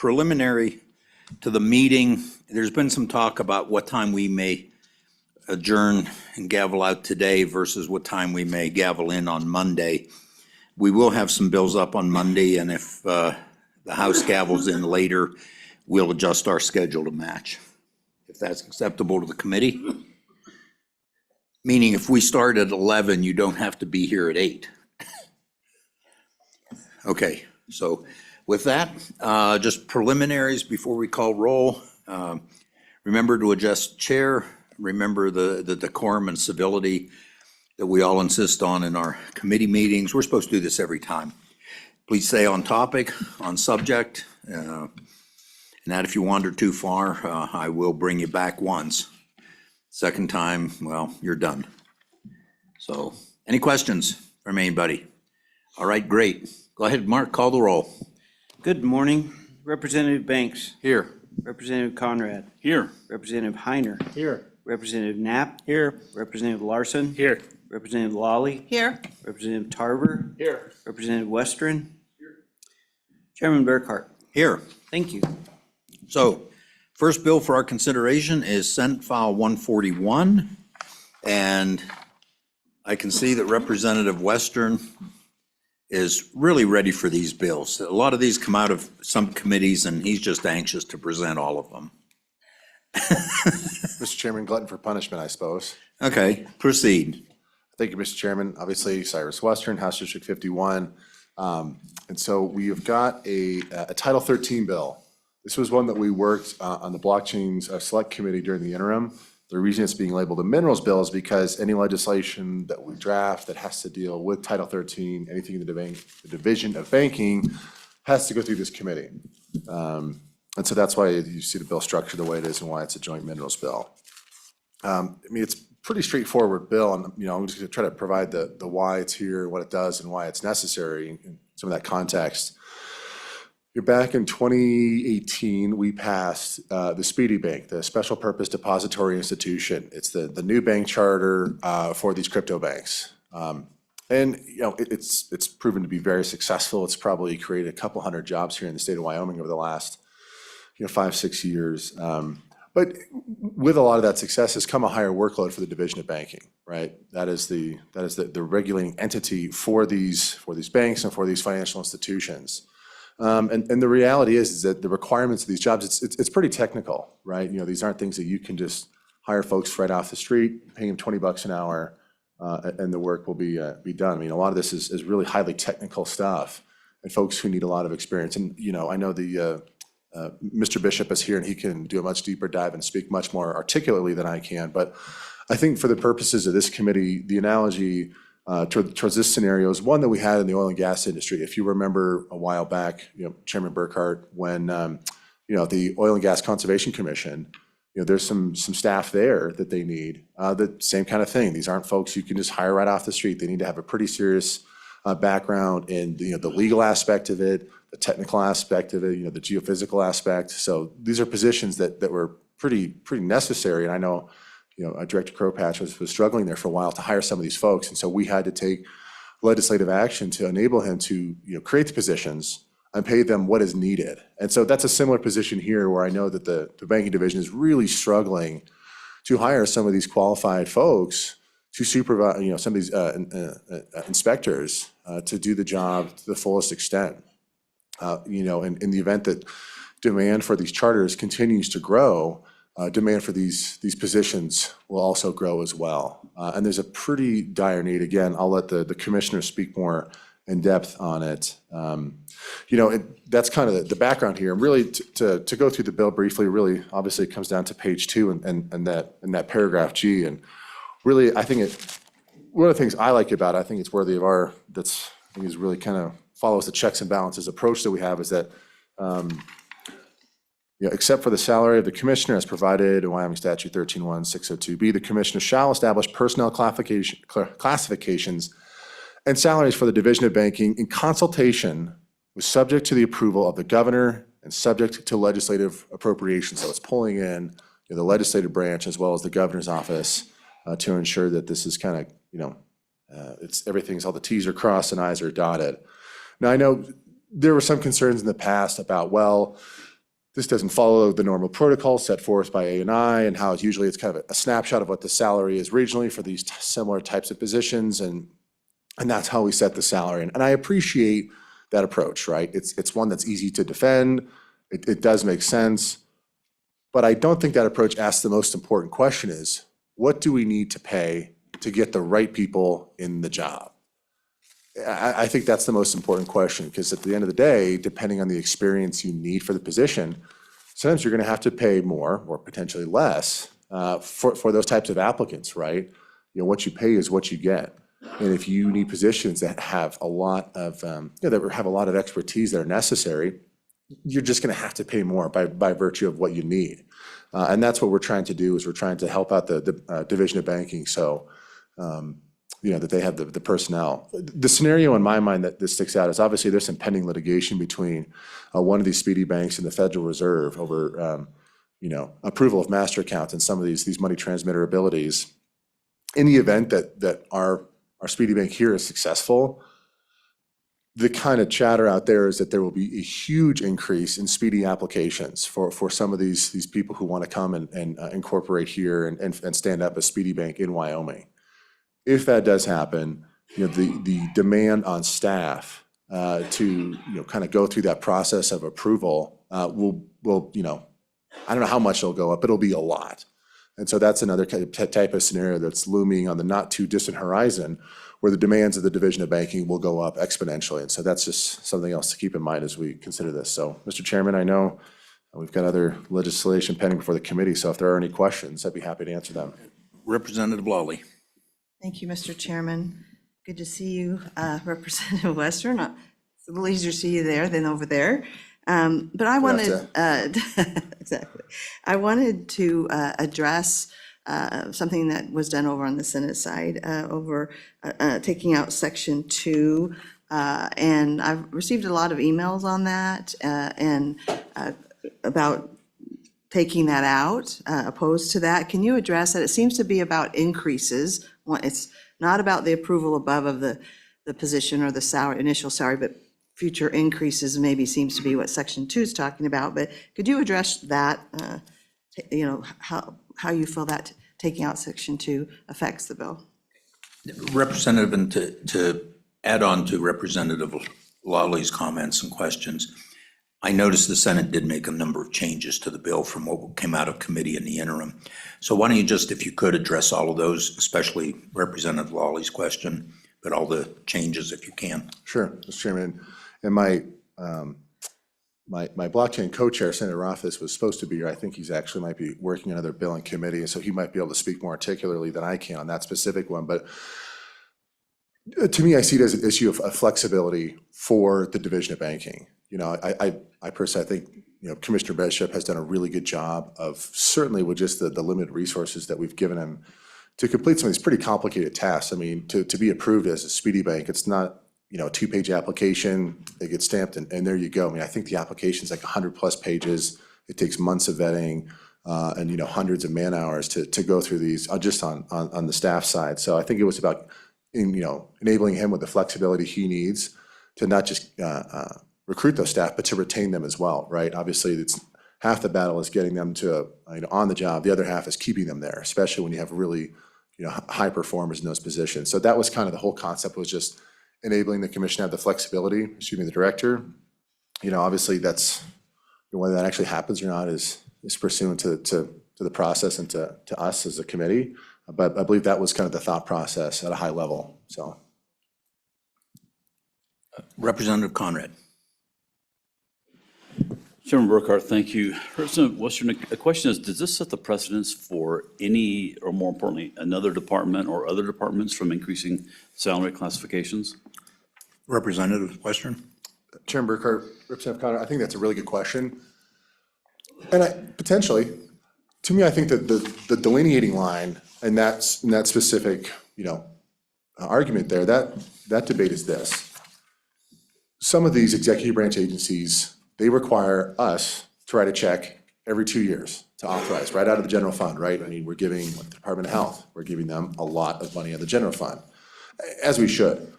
preliminary to the meeting, there's been some talk about what time we may adjourn and gavel out today versus what time we may gavel in on Monday. We will have some bills up on Monday, and if the House gavels in later, we'll adjust our schedule to match, if that's acceptable to the committee. Meaning if we start at 11, you don't have to be here at 8. Okay, so with that, just preliminaries before we call roll. Remember to adjust chair. Remember the decorum and civility that we all insist on in our committee meetings. We're supposed to do this every time. Please stay on topic, on subject. And that if you wander too far, I will bring you back once. Second time, well, you're done. So, any questions from anybody? All right, great. Go ahead, Mark, call the roll. Good morning. Representative Banks. Here. Representative Conrad. Here. Representative Heiner. Here. Representative Knapp. Here. Representative Larson. Here. Representative Lawley. Here. Representative Tarver. Here. Representative Western. Here. Chairman Burkhart. Here. Thank you. So, first bill for our consideration is Senate File 141. And I can see that Representative Western is really ready for these bills. A lot of these come out of some committees, and he's just anxious to present all of them. Mr. Chairman, glutton for punishment, I suppose. Okay, proceed. Thank you, Mr. Chairman. Obviously, Cyrus Western, House District 51. And so we have got a Title 13 bill. This was one that we worked on the Blockchains Select Committee during the interim. The reason it's being labeled a minerals bill is because any legislation that we draft that has to deal with Title 13, anything in the Division of Banking, has to go through this committee. And so that's why you see the bill structured the way it is and why it's a joint minerals bill. I mean, it's a pretty straightforward bill, and I'm just going to try to provide the why it's here, what it does, and why it's necessary in some of that context. Back in 2018, we passed the Speedy Bank, the Special Purpose Depository Institution. It's the new bank charter for these crypto banks. And it's proven to be very successful. It's probably created a couple hundred jobs here in the state of Wyoming over the last 5-6 years. But with a lot of that success has come a higher workload for the Division of Banking, right? That is the regulating entity for these banks and for these financial institutions. And the reality is that the requirements of these jobs, it's pretty technical, right? These aren't things that you can just hire folks right off the street, pay them $20 an hour, and the work will be done. I mean, a lot of this is really highly technical stuff and folks who need a lot of experience. And, I know Mr. Bishop is here and he can do a much deeper dive and speak much more articulately than I can. But I think for the purposes of this committee, the analogy towards this scenario is one that we had in the oil and gas industry. If you remember a while back, Chairman Burkhart, when the Oil and Gas Conservation Commission, there's some staff there that they need. The same kind of thing. These aren't folks you can just hire right off the street. They need to have a pretty serious background in the legal aspect of it, the technical aspect of it, the geophysical aspect. So these are positions that were pretty necessary. And I know Director Kropatch was struggling there for a while to hire some of these folks. And so we had to take legislative action to enable him to create the positions and pay them what is needed. And so that's a similar position here where I know that the banking division is really struggling to hire some of these qualified folks to supervise, some of these inspectors to do the job to the fullest extent. In the event that demand for these charters continues to grow, demand for these positions will also grow as well. And there's a pretty dire need. Again, I'll let the commissioner speak more in depth on it. That's kind of the background here. And really, to go through the bill briefly, really, obviously, it comes down to page 2 and that paragraph G. And really, I think one of the things I like about it, I think it's worthy of I think is really kind of follows the checks and balances approach that we have, is that except for the salary of the commissioner as provided in Wyoming Statute 13-1-602B, the commissioner shall establish personnel classifications and salaries for the Division of Banking in consultation with subject to the approval of the governor and subject to legislative appropriation. So it's pulling in the legislative branch as well as the governor's office to ensure that this is kind of, all the T's are crossed and I's are dotted. Now, I know there were some concerns in the past about, this doesn't follow the normal protocol set forth by A&I and how it's usually it's kind of a snapshot of what the salary is regionally for these similar types of positions. And that's how we set the salary. And I appreciate that approach, right? It's one that's easy to defend. It does make sense. But I don't think that approach asks the most important question is, what do we need to pay to get the right people in the job? I think that's the most important question, because at the end of the day, depending on the experience you need for the position, sometimes you're going to have to pay more or potentially less for those types of applicants, right? You know, what you pay is what you get. And if you need positions that have a lot of, that have a lot of expertise that are necessary, you're just going to have to pay more by virtue of what you need. And that's what we're trying to do, is we're trying to help out the Division of Banking. So, that they have the personnel. The scenario in my mind that this sticks out is obviously there's some pending litigation between one of these speedy banks and the Federal Reserve over, approval of master accounts and some of these money transmitter abilities. In the event that our speedy bank here is successful, the kind of chatter out there is that there will be a huge increase in speedy applications for some of these people who want to come and incorporate here and stand up a speedy bank in Wyoming. If that does happen, the demand on staff to kind of go through that process of approval will I don't know how much it'll go up, but it'll be a lot. And so that's another type of scenario that's looming on the not too distant horizon, where the demands of the Division of Banking will go up exponentially. And so that's just something else to keep in mind as we consider this. So, Mr. Chairman, I know we've got other legislation pending before the committee, so if there are any questions, I'd be happy to answer them. Representative Lawley. Thank you, Mr. Chairman. Good to see you, Representative Western. It's a little easier to see you there than over there. But I wanted, exactly. I wanted to address something that was done over on the Senate side, over taking out Section 2. And I've received a lot of emails on that and about taking that out, opposed to that. Can you address that? It seems to be about increases. It's not about the approval above of the position or the salary, initial salary, but future increases maybe seems to be what Section 2 is talking about. But could you address that, how you feel that taking out Section 2 affects the bill? Representative, and to add on to Representative Lawley's comments and questions, I noticed the Senate did make a number of changes to the bill from what came out of committee in the interim. So why don't you just, if you could, address all of those, especially Representative Lawley's question, but all the changes if you can. Sure, Mr. Chairman. And my blockchain co-chair, Senator Rothfuss, was supposed to be here. I think he's actually might be working another bill in committee, and so he might be able to speak more articulately than I can on that specific one. But to me, I see it as an issue of flexibility for the Division of Banking. I personally think Commissioner Bishop has done a really good job of, certainly with just the limited resources that we've given him, to complete some of these pretty complicated tasks. I mean, to be approved as a speedy bank, it's not a 2-page application. They get stamped and there you go. I mean, I think the application's like 100+ pages. It takes months of vetting and hundreds of man hours to go through these just on the staff side. So I think it was about enabling him with the flexibility he needs to not just recruit those staff, but to retain them as well, right? Obviously, it's half the battle is getting them to on the job. The other half is keeping them there, especially when you have really high performers in those positions. So that was kind of the whole concept, was just enabling the commission to have the flexibility, the director. Obviously that's, whether that actually happens or not is pursuant to the process and to us as a committee. But I believe that was kind of the thought process at a high level, so. Representative Conrad. Chairman Burkhart, thank you. Representative Western, a question is, does this set the precedence for any, or more importantly, another department or other departments from increasing salary classifications? Representative Western. Chairman Burkhart, Representative Connor, I think that's a really good question. And potentially, to me, I think that the delineating line and that specific, argument there, that debate is this. Some of these executive branch agencies, they require us to write a check every 2 years to authorize, right out of the general fund, right? I mean, we're giving the Department of Health, we're giving them a lot of money out of the general fund, as we should.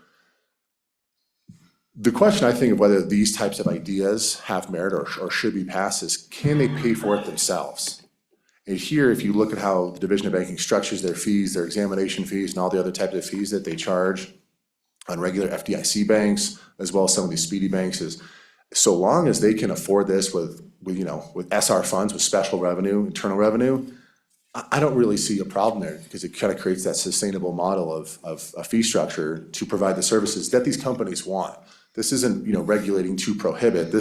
The question I think of whether these types of ideas have merit or should be passed is, can they pay for it themselves? And here, if you look at how the Division of Banking structures their fees, their examination fees, and all the other types of fees that they charge on regular FDIC banks, as well as some of these speedy banks, is so long as they can afford this with SR funds, with special revenue, internal revenue, I don't really see a problem there, because it kind of creates that sustainable model of a fee structure to provide the services that these companies want. This isn't, regulating to prohibit.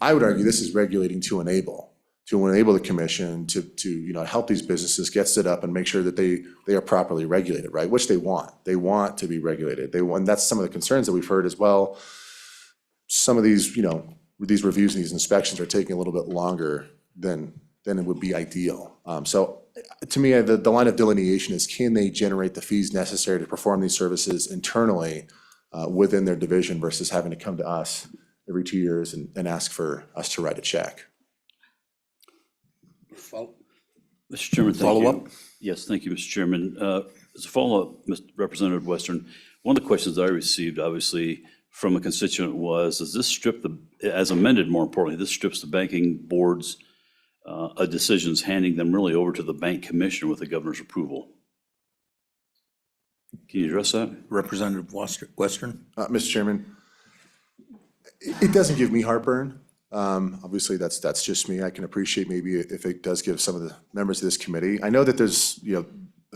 I would argue this is regulating to enable the commission to help these businesses get stood up and make sure that they are properly regulated, right? Which they want. They want to be regulated. And that's some of the concerns that we've heard as well. Some of these, these reviews and these inspections are taking a little bit longer than it would be ideal. So to me, the line of delineation is, can they generate the fees necessary to perform these services internally within their division versus having to come to us every 2 years and ask for us to write a check? Mr. Chairman, thank you. Follow-up? Yes, thank you, Mr. Chairman. As a follow-up, Mr. Representative Western, one of the questions I received, obviously, from a constituent was, does this strip as amended, more importantly, this strips the banking boards decisions, handing them really over to the bank commissioner with the governor's approval? Can you address that? Representative Western? Mr. Chairman, it doesn't give me heartburn. Obviously, that's just me. I can appreciate maybe if it does give some of the members of this committee. I know that there's,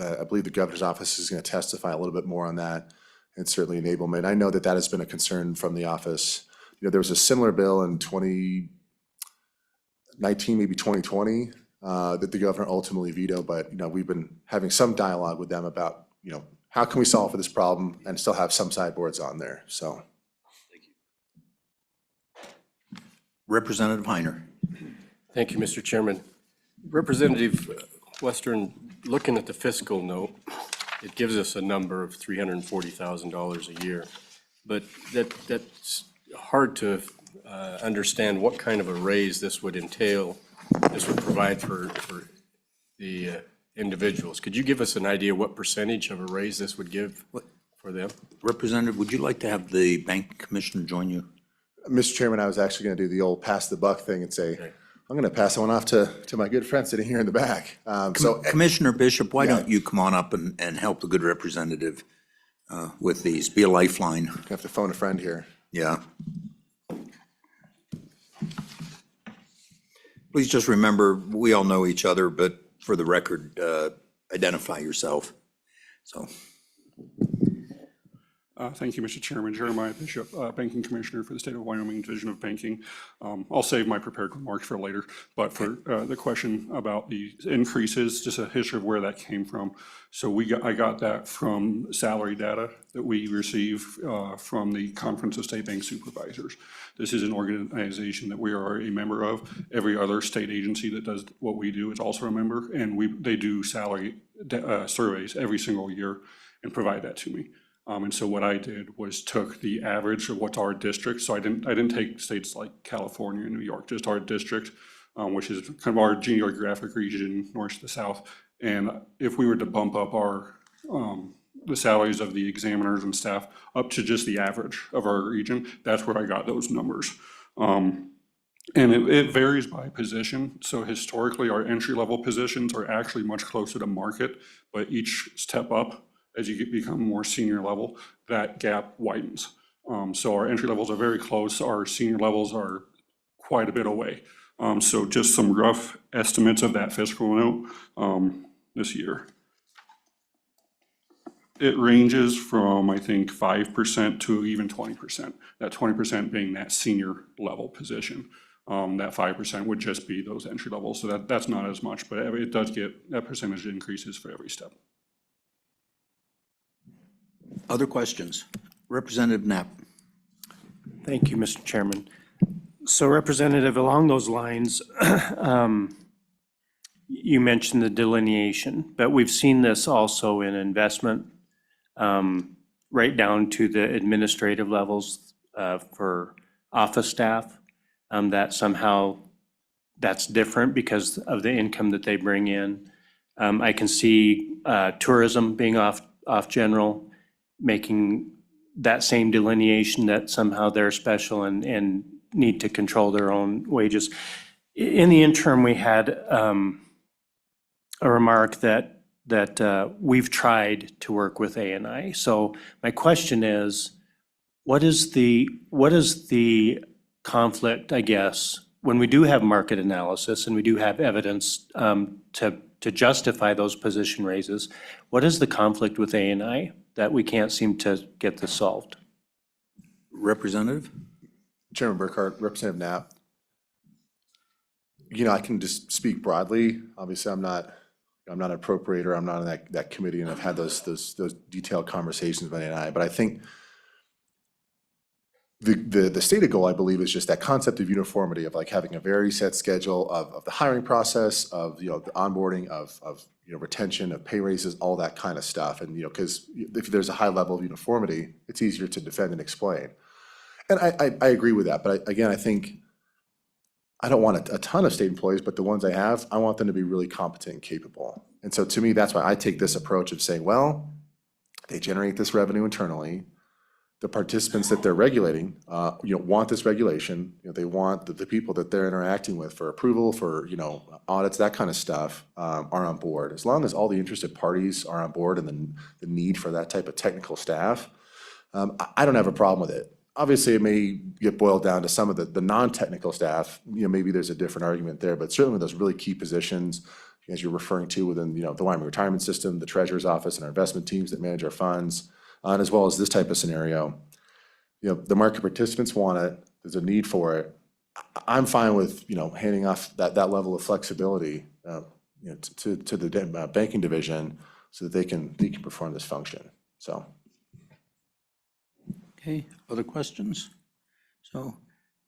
I believe the governor's office is going to testify a little bit more on that, and certainly enablement. I know that has been a concern from the office. There was a similar bill in 2019, maybe 2020, that the governor ultimately vetoed, but, we've been having some dialogue with them about, how can we solve for this problem and still have some sideboards on there, so. Representative Heiner? Thank you, Mr. Chairman. Representative Western, looking at the fiscal note, it gives us a number of $340,000 a year. But that's hard to understand what kind of a raise this would entail, this would provide for the individuals. Could you give us an idea what percentage of a raise this would give for them? Representative, would you like to have the bank commissioner join you? Mr. Chairman, I was actually going to do the old pass the buck thing and say, I'm going to pass that one off to my good friend sitting here in the back. Commissioner Bishop, why don't you come on up and help the good representative with these? Be a lifeline. I have to phone a friend here. Yeah. Please just remember, we all know each other, but for the record, identify yourself. So. Thank you, Mr. Chairman. Jeremiah Bishop, Banking Commissioner for the State of Wyoming Division of Banking. I'll save my prepared remarks for later, but for the question about the increases, just a history of where that came from. So I got that from salary data that we receive from the Conference of State Bank Supervisors. This is an organization that we are a member of. Every other state agency that does what we do is also a member, and they do salary surveys every single year and provide that to me. And so what I did was took the average of what's our district. So I didn't take states like California and New York, just our district, which is kind of our geographic region, north to south. And if we were to bump up our the salaries of the examiners and staff up to just the average of our region, that's where I got those numbers. And it varies by position. So historically, our entry-level positions are actually much closer to market, but each step up, as you become more senior level, that gap widens. So our entry levels are very close. Our senior levels are quite a bit away. So just some rough estimates of that fiscal note this year. It ranges from, I think, 5% to even 20%. That 20% being that senior level position. That 5% would just be those entry levels. So that's not as much, but it does get, that percentage increases for every step. Other questions? Representative Knapp. Thank you, Mr. Chairman. So Representative, along those lines, you mentioned the delineation, but we've seen this also in investment, right down to the administrative levels for office staff, that somehow that's different because of the income that they bring in. I can see tourism being off general, making that same delineation that somehow they're special and need to control their own wages. In the interim, we had a remark that we've tried to work with ANI. So my question is, what is the conflict, I guess, when we do have market analysis and we do have evidence to justify those position raises, what is the conflict with ANI that we can't seem to get this solved? Representative? Chairman Burkhart, Representative Knapp. I can just speak broadly. Obviously, I'm not an appropriator. I'm not in that committee, and I've had those detailed conversations with ANI. But I think the stated goal, I believe, is just that concept of uniformity, of like having a very set schedule of the hiring process, of the onboarding, of retention, of pay raises, all that kind of stuff. And because if there's a high level of uniformity, it's easier to defend and explain. And I agree with that. But again, I think I don't want a ton of state employees, but the ones I have, I want them to be really competent and capable. And so to me, that's why I take this approach of saying, well, they generate this revenue internally. The participants that they're regulating, want this regulation. They want the people that they're interacting with for approval, for, audits, that kind of stuff, are on board. As long as all the interested parties are on board and the need for that type of technical staff, I don't have a problem with it. Obviously, it may get boiled down to some of the non-technical staff. Maybe there's a different argument there, but certainly those really key positions, as you're referring to within, the Wyoming retirement system, the treasurer's office, and our investment teams that manage our funds, and as well as this type of scenario. The market participants want it. There's a need for it. I'm fine with, handing off that level of flexibility, to the banking division so that they can perform this function. So. Okay, other questions?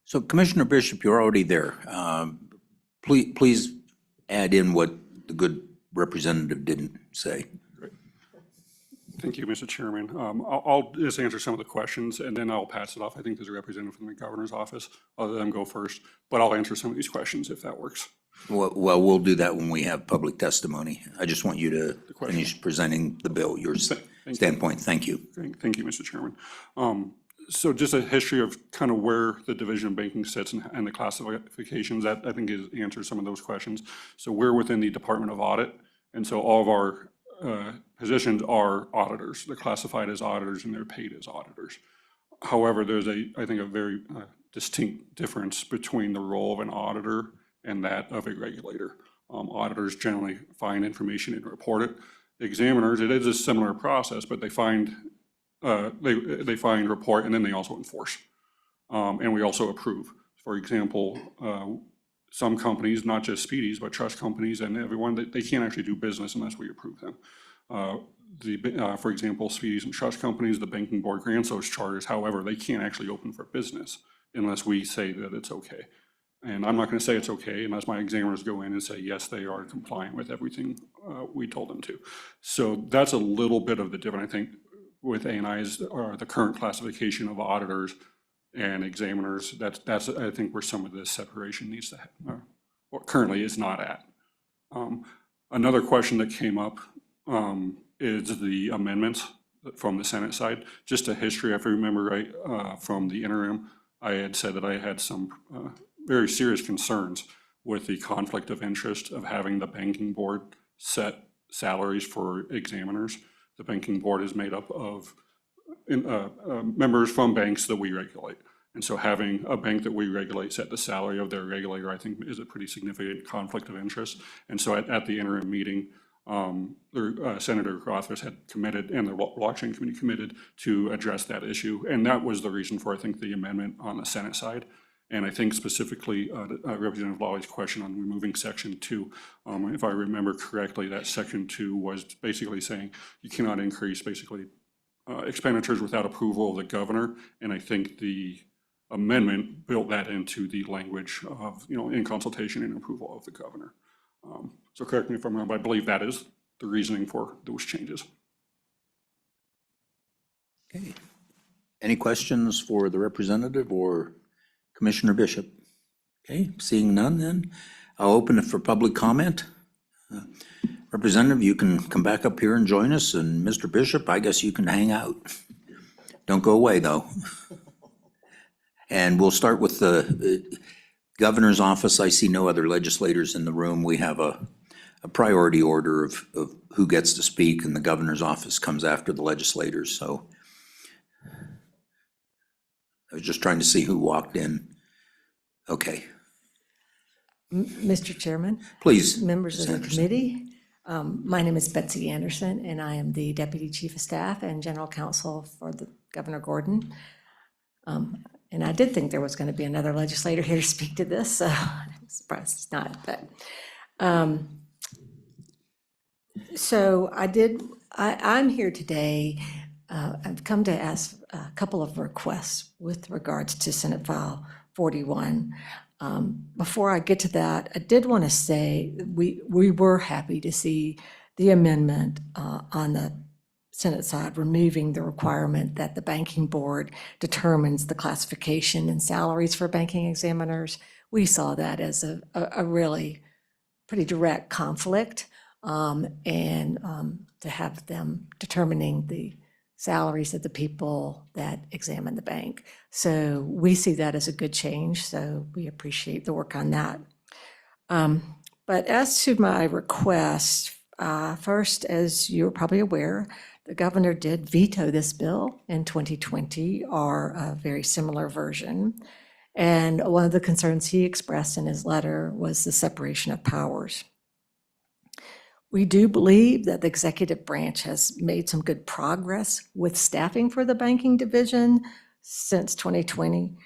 So Commissioner Bishop, you're already there. Please add in what the good representative didn't say. Thank you, Mr. Chairman. I'll just answer some of the questions, and then I'll pass it off. I think there's a representative from the governor's office. I'll let them go first, but I'll answer some of these questions if that works. Well, we'll do that when we have public testimony. I just want you to finish presenting the bill, your standpoint. Thank you. Thank you, Mr. Chairman. So just a history of kind of where the Division of Banking sits and the classifications, that I think answers some of those questions. So we're within the Department of Audit, and so all of our positions are auditors. They're classified as auditors and they're paid as auditors. However, there's I think a very distinct difference between the role of an auditor and that of a regulator. Auditors generally find information and report it. Examiners, it is a similar process, but they find, report, and then they also enforce. And we also approve. For example, some companies, not just Speedies, but trust companies and everyone, they can't actually do business unless we approve them. For example, Speedies and trust companies, the banking board grants those charters. However, they can't actually open for business unless we say that it's okay. And I'm not going to say it's okay unless my examiners go in and say, yes, they are compliant with everything we told them to. So that's a little bit of the difference, I think, with ANI's, or the current classification of auditors and examiners. That's I think where some of this separation needs to happen, or currently is not at. Another question that came up is the amendments from the Senate side. Just a history, if I remember right, from the interim, I had said that I had some very serious concerns with the conflict of interest of having the banking board set salaries for examiners. The banking board is made up of members from banks that we regulate. And so having a bank that we regulate set the salary of their regulator, I think, is a pretty significant conflict of interest. And so at the interim meeting, Senator Rothfuss had committed, and the blockchain committee committed, to address that issue. And that was the reason for, I think, the amendment on the Senate side. And I think specifically Representative Lawley's question on removing Section 2, if I remember correctly, that Section 2 was basically saying you cannot increase basically expenditures without approval of the governor. And I think the amendment built that into the language of, in consultation and approval of the governor. So correct me if I'm wrong, but I believe that is the reasoning for those changes. Okay. Any questions for the representative or Commissioner Bishop? Okay, seeing none then, I'll open it for public comment. Representative, you can come back up here and join us, and Mr. Bishop, I guess you can hang out. Don't go away, though. And we'll start with the governor's office. I see no other legislators in the room. We have a priority order of who gets to speak, and the governor's office comes after the legislators, so I was just trying to see who walked in. Okay, Mr. Chairman, please. members Ms. of the Anderson. committee, my name is Betsy Anderson, and I am the Deputy Chief of Staff and General Counsel for the Governor Gordon. And I did think there was going to be another legislator here to speak to this, so I'm surprised it's not, but. So I'm here today, I've come to ask a couple of requests with regards to Senate File 41. Before I get to that, I did want to say we were happy to see the amendment on the Senate side, removing the requirement that the banking board determines the classification and salaries for banking examiners. We saw that as a really pretty direct conflict, and to have them determining the salaries of the people that examine the bank. So we see that as a good change, so we appreciate the work on that. But as to my request, first, as you're probably aware, the governor did veto this bill in 2020, or a very similar version. And one of the concerns he expressed in his letter was the separation of powers. We do believe that the executive branch has made some good progress with staffing for the banking division since 2020.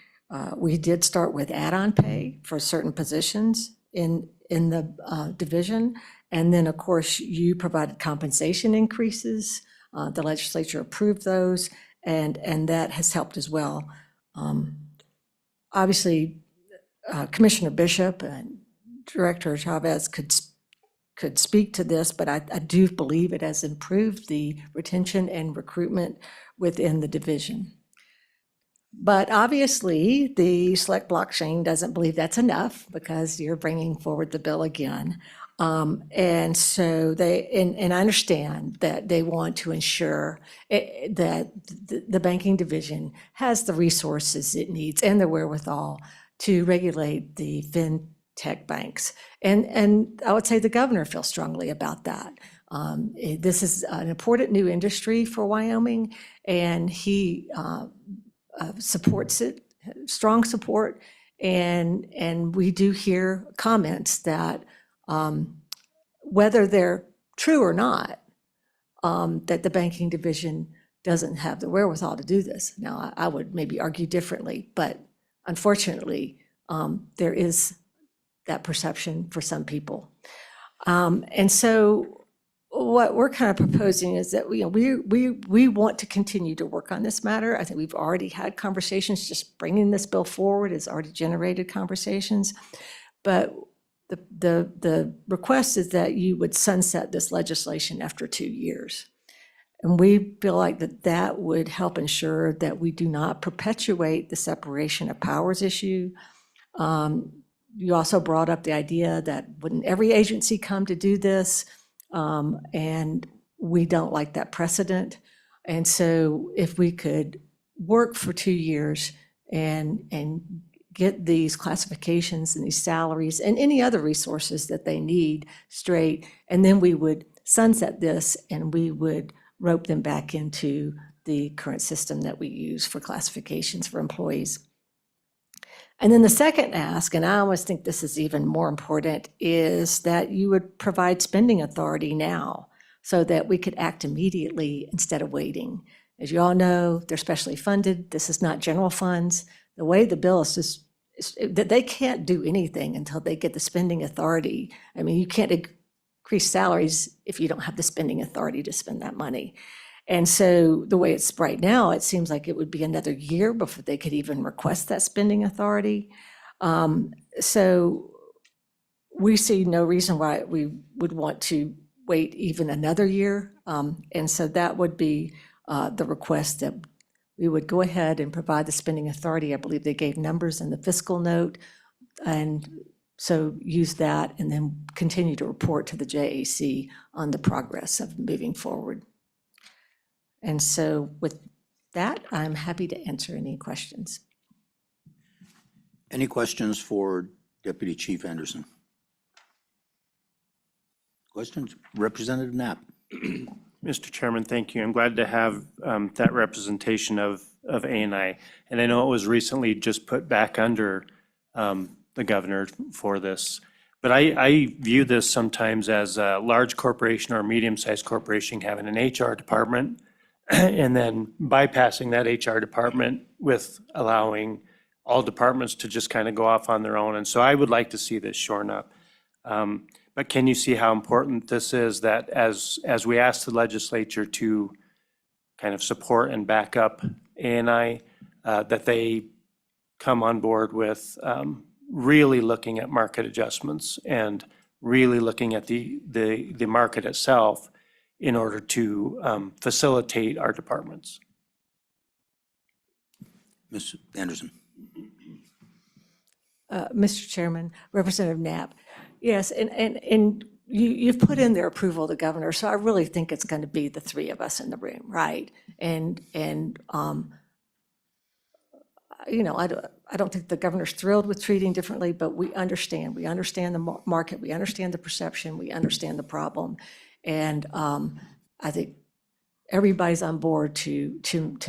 We did start with add-on pay for certain positions in the division. And then, of course, you provided compensation increases. The legislature approved those, and that has helped as well. Obviously, Commissioner Bishop and Director Chavez could speak to this, but I do believe it has improved the retention and recruitment within the division. But obviously, the Select Blockchain doesn't believe that's enough, because you're bringing forward the bill again. And so and I understand that they want to ensure that the banking division has the resources it needs and the wherewithal to regulate the fintech banks. And I would say the governor feels strongly about that. This is an important new industry for Wyoming, and he supports it, strong support. And we do hear comments that whether they're true or not, that the banking division doesn't have the wherewithal to do this. Now, I would maybe argue differently, but unfortunately, there is that perception for some people. And so what we're kind of proposing is that we want to continue to work on this matter. I think we've already had conversations. Just bringing this bill forward has already generated conversations. But the request is that you would sunset this legislation after 2 years. And we feel like that would help ensure that we do not perpetuate the separation of powers issue. You also brought up the idea that wouldn't every agency come to do this? And we don't like that precedent. And so if we could work for 2 years and get these classifications and these salaries and any other resources that they need straight, and then we would sunset this and we would rope them back into the current system that we use for classifications for employees. And then the second ask, and I almost think this is even more important, is that you would provide spending authority now so that we could act immediately instead of waiting. As you all know, they're specially funded. This is not general funds. The way the bill is that they can't do anything until they get the spending authority. I mean, you can't increase salaries if you don't have the spending authority to spend that money. And so the way it's right now, it seems like it would be another year before they could even request that spending authority. So we see no reason why we would want to wait even another year. And so that would be the request, that we would go ahead and provide the spending authority. I believe they gave numbers in the fiscal note. And so use that and then continue to report to the JAC on the progress of moving forward. And so with that, I'm happy to answer any questions. Any questions for Deputy Chief Anderson? Questions? Representative Knapp? Mr. Chairman, thank you. I'm glad to have that representation of ANI. And I know it was recently just put back under the governor for this. But I view this sometimes as a large corporation or a medium-sized corporation having an HR department and then bypassing that HR department with allowing all departments to just kind of go off on their own. And so I would like to see this shorn up. But can you see how important this is, that as we ask the legislature to kind of support and back up ANI, that they come on board with really looking at market adjustments and really looking at the market itself in order to facilitate our departments. Ms. Anderson? Mr. Chairman, Representative Knapp, yes, and you've put in their approval of the governor, so I really think it's going to be the three of us in the room, right? And you know, I don't think the governor's thrilled with treating differently, but we understand the market, we understand the perception, we understand the problem. And I think everybody's on board to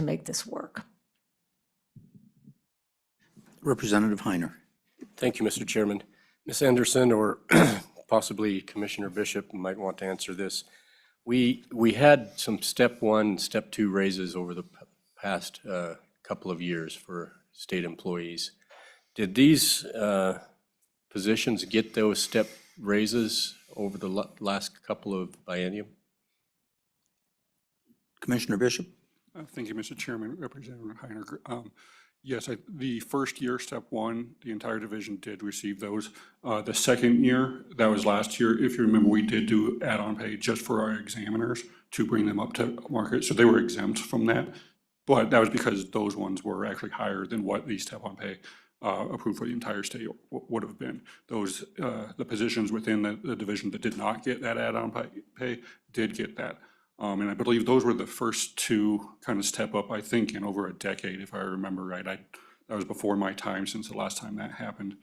make this work. Representative Heiner? Thank you, Mr. Chairman. Ms. Anderson, or possibly Commissioner Bishop might want to answer this. We had some step 1, step 2 raises over the past couple of years for state employees. Did these positions get those step raises over the last couple of biennium? Commissioner Bishop? Thank you, Mr. Chairman. Representative Heiner. Yes, the first year, step 1, the entire division did receive those. The second year, that was last year, if you remember, we did do add-on pay just for our examiners to bring them up to market, so they were exempt from that. But that was because those ones were actually higher than what the step-on pay approved for the entire state would have been. Those, the positions within the division that did not get that add-on pay did get that. And I believe those were the first 2 kind of step up, I think, in over a decade, if I remember right. That was before my time, since the last time that happened.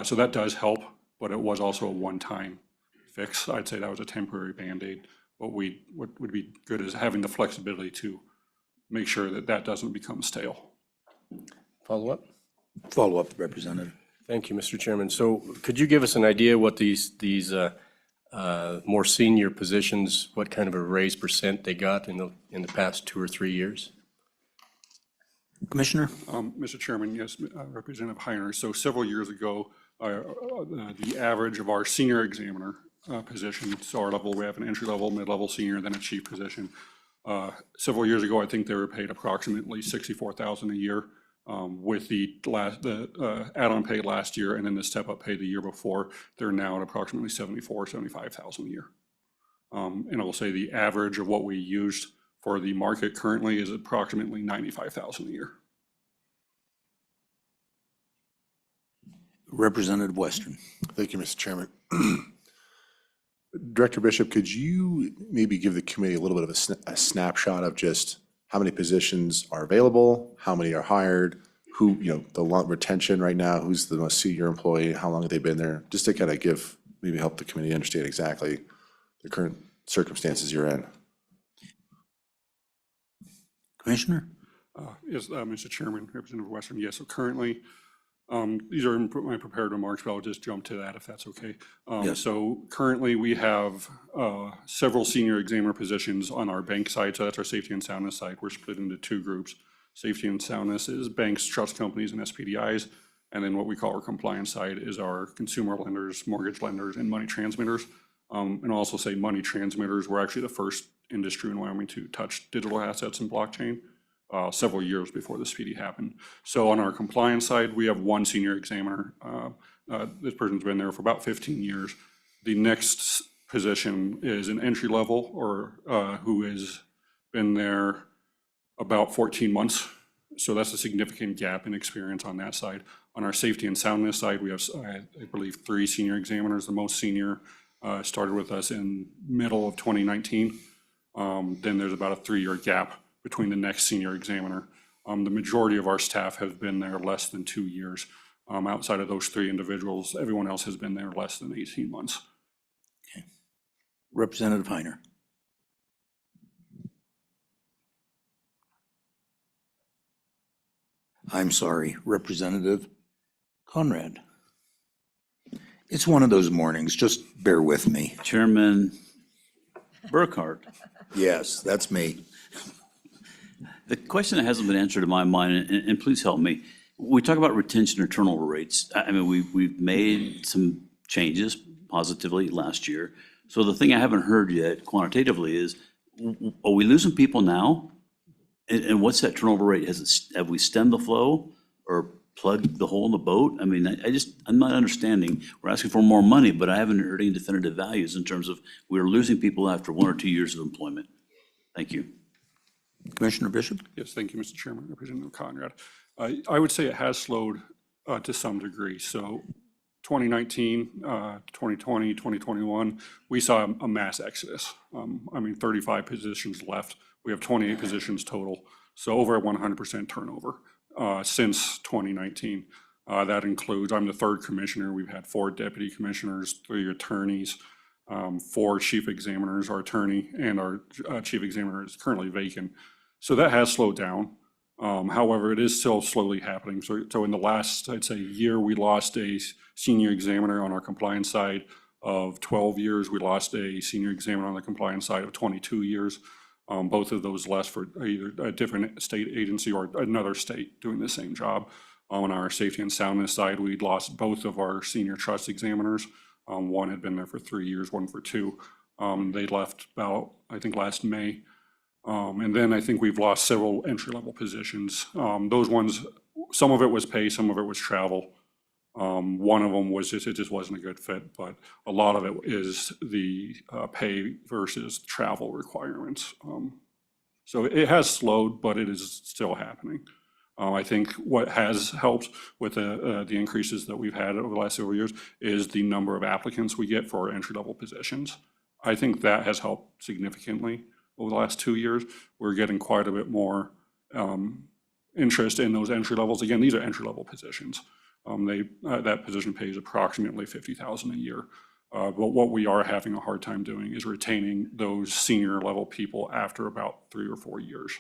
So that does help, but it was also a one-time fix. I'd say that was a temporary Band-Aid. What would be good is having the flexibility to make sure that that doesn't become stale. Follow up? Follow up, Representative. Thank you, Mr. Chairman. So could you give us an idea what these more senior positions, what kind of a raise percent they got in the past 2 or 3 years? Commissioner? Mr. Chairman, yes, Representative Heiner. So several years ago, the average of our senior examiner position, so our level, we have an entry level, mid-level, senior, then a chief position. Several years ago, I think they were paid approximately $64,000 a year. With the add-on pay last year and then the step-up pay the year before, they're now at approximately $75,000 a year. And I will say the average of what we used for the market currently is approximately $95,000 a year. Representative Western? Thank you, Mr. Chairman. Director Bishop, could you maybe give the committee a little bit of a snapshot of just how many positions are available, how many are hired, who, the retention right now, who's the most senior employee, how long have they been there, just to kind of maybe help the committee understand exactly the current circumstances you're in. Commissioner? Yes, Mr. Chairman, Representative Western, yes, so currently, these are my prepared remarks, but I'll just jump to that if that's okay. Yes. So currently we have several senior examiner positions on our bank side, so that's our safety and soundness side. We're split into 2 groups. Safety and soundness is banks, trust companies, and SPDIs. And then what we call our compliance side is our consumer lenders, mortgage lenders, and money transmitters. And I'll also say money transmitters were actually the first industry in Wyoming to touch digital assets and blockchain. Several years before the speedy happened. So on our compliance side, we have 1 senior examiner. This person's been there for about 15 years. The next position is an entry level or who has been there about 14 months. So that's a significant gap in experience on that side. On our safety and soundness side, we have, I believe, 3 senior examiners. The most senior started with us in middle of 2019. Then there's about a 3-year gap between the next senior examiner. The majority of our staff have been there less than 2 years. Outside of those 3 individuals, everyone else has been there less than 18 months. Representative Heiner. I'm sorry, Representative Conrad. It's one of those mornings, just bear with me. Chairman Burkhart. Yes, that's me. The question that hasn't been answered in my mind, and please help me, we talk about retention or turnover rates. I mean, we've made some changes positively last year. So the thing I haven't heard yet quantitatively is, are we losing people now? And what's that turnover rate? Have we stemmed the flow or plugged the hole in the boat? I mean, I'm not understanding. We're asking for more money, but I haven't heard any definitive values in terms of we're losing people after 1 or 2 years of employment. Thank you. Commissioner Bishop? Yes, thank you, Mr. Chairman, Representative Conrad. I would say it has slowed to some degree. So 2019, 2020, 2021, we saw a mass exodus. 35 positions left. We have 28 positions total, so over 100% turnover since 2019. That includes, I'm the 3rd commissioner. We've had 4 deputy commissioners, 3 attorneys, 4 chief examiners. Our attorney and our chief examiner is currently vacant. So that has slowed down. However, it is still slowly happening. So in the last, I'd say, year, we lost a senior examiner on our compliance side of 12 years. We lost a senior examiner on the compliance side of 22 years. Both of those left for either a different state agency or another state doing the same job. On our safety and soundness side, we'd lost both of our senior trust examiners. One had been there for 3 years, one for 2. They left about, I think, last May. And then I think we've lost several entry-level positions. Those ones, some of it was pay, some of it was travel. One of them was it just wasn't a good fit, but a lot of it is the pay versus travel requirements. So it has slowed, but it is still happening. I think what has helped with the increases that we've had over the last several years is the number of applicants we get for our entry-level positions. I think that has helped significantly over the last 2 years. We're getting quite a bit more interest in those entry levels. Again, these are entry-level positions. That position pays approximately $50,000 a year. But what we are having a hard time doing is retaining those senior level people after about 3 or 4 years.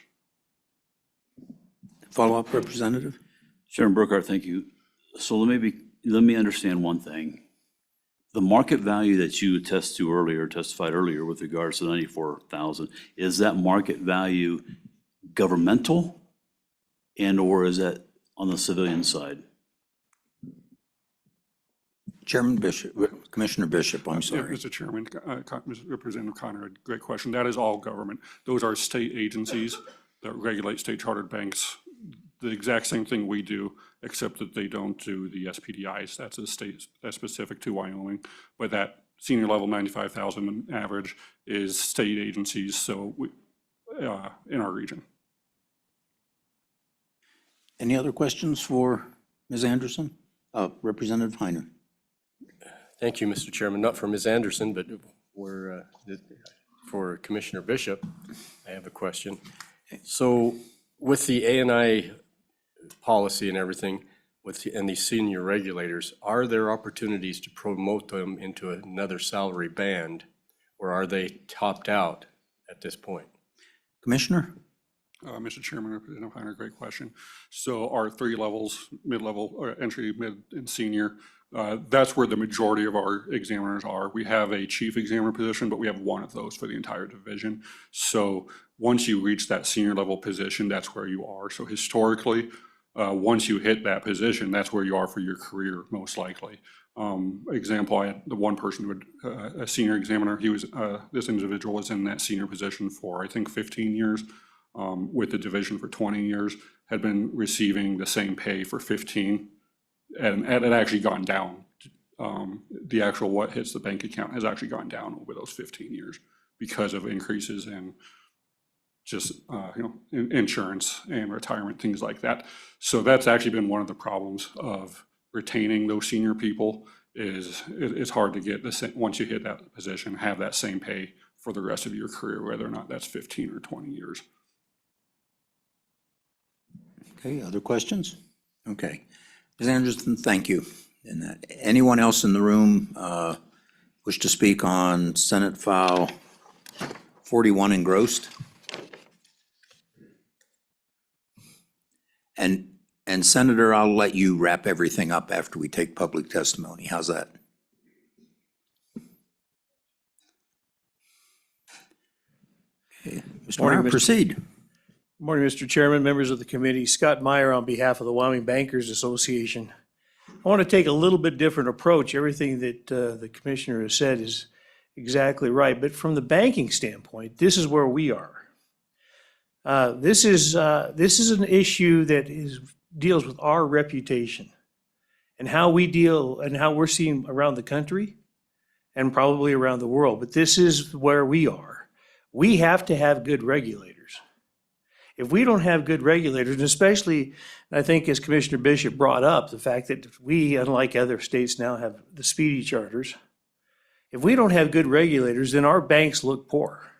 Follow-up, Representative? Chairman Burkhart, thank you. So let me understand one thing. The market value that you testified earlier with regards to 94,000, is that market value governmental and/or is that on the civilian side? Chairman Bishop, Commissioner Bishop, I'm Yeah, sorry. Mr. Chairman, Representative Conrad, great question. That is all government. Those are state agencies that regulate state-chartered banks. The exact same thing we do, except that they don't do the SPDIs. That's a state, that's specific to Wyoming. But that senior level 95,000 average is state agencies, so in our region. Any other questions for Ms. Anderson? Representative Heiner? Thank you, Mr. Chairman. Not for Ms. Anderson, but for Commissioner Bishop, I have a question. So with the A&I policy and everything, and these senior regulators, are there opportunities to promote them into another salary band, or are they topped out at this point? Commissioner? Mr. Chairman, Representative Heiner, great question. So our 3 levels, mid-level, or entry, mid, and senior, that's where the majority of our examiners are. We have a chief examiner position, but we have 1 of those for the entire division. So once you reach that senior level position, that's where you are. So historically, once you hit that position, that's where you are for your career, most likely. Example, I had the one person who had a senior examiner. He was this individual was in that senior position for, I think, 15 years. With the division for 20 years, had been receiving the same pay for 15, and it had actually gone down. The actual what hits the bank account has actually gone down over those 15 years because of increases in just insurance and retirement, things like that. So that's actually been one of the problems of retaining those senior people. Is it's hard to get the same, once you hit that position, have that same pay for the rest of your career, whether or not that's 15 or 20 years. Okay, other questions? Okay. Ms. Anderson, thank you. And anyone else in the room wish to speak on Senate File 41 engrossed? And Senator, I'll let you wrap everything up after we take public testimony. How's that? Okay, Mr. Morning, Meyer, Mr. proceed. Good morning, Mr. Chairman, members of the committee. Scott Meyer on behalf of the Wyoming Bankers Association. I want to take a little bit different approach. Everything that the commissioner has said is exactly right. But from the banking standpoint, this is where we are. This is an issue that deals with our reputation and how we deal and how we're seen around the country and probably around the world. But this is where we are. We have to have good regulators. If we don't have good regulators, and especially, I think as Commissioner Bishop brought up, the fact that we, unlike other states now, have the speedy charters. If we don't have good regulators, then our banks look poor.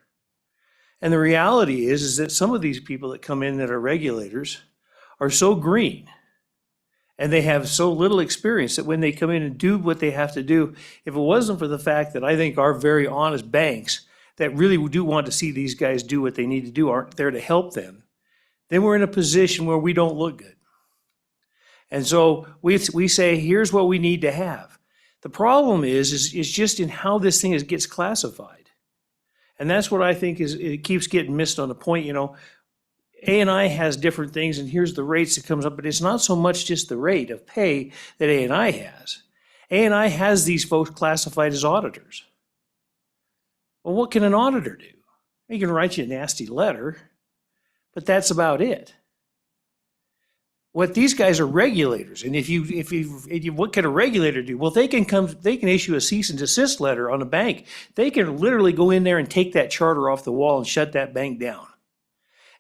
And the reality is that some of these people that come in that are regulators are so green and they have so little experience that when they come in and do what they have to do, if it wasn't for the fact that I think our very honest banks that really do want to see these guys do what they need to do aren't there to help them, then we're in a position where we don't look good. And so we say, here's what we need to have. The problem is just in how this thing gets classified. And that's what I think it keeps getting missed on the point, A&I has different things and here's the rates that comes up, but it's not so much just the rate of pay that A&I has. A&I has these folks classified as auditors. Well, what can an auditor do? He can write you a nasty letter, but that's about it. What these guys are regulators, and if you what can a regulator do? Well, they can issue a cease and desist letter on a bank. They can literally go in there and take that charter off the wall and shut that bank down.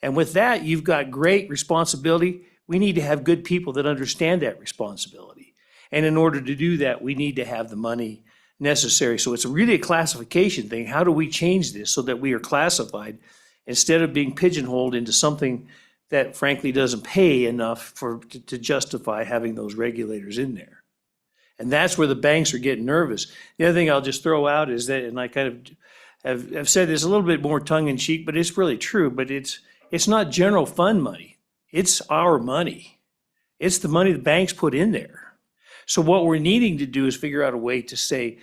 And with that, you've got great responsibility. We need to have good people that understand that responsibility. And in order to do that, we need to have the money necessary. So it's really a classification thing. How do we change this so that we are classified instead of being pigeonholed into something that frankly doesn't pay enough to justify having those regulators in there? And that's where the banks are getting nervous. The other thing I'll just throw out is that, and I kind of have said this a little bit more tongue in cheek, but it's really true, but it's not general fund money. It's our money. It's the money the banks put in there. So what we're needing to do is figure out a way to say,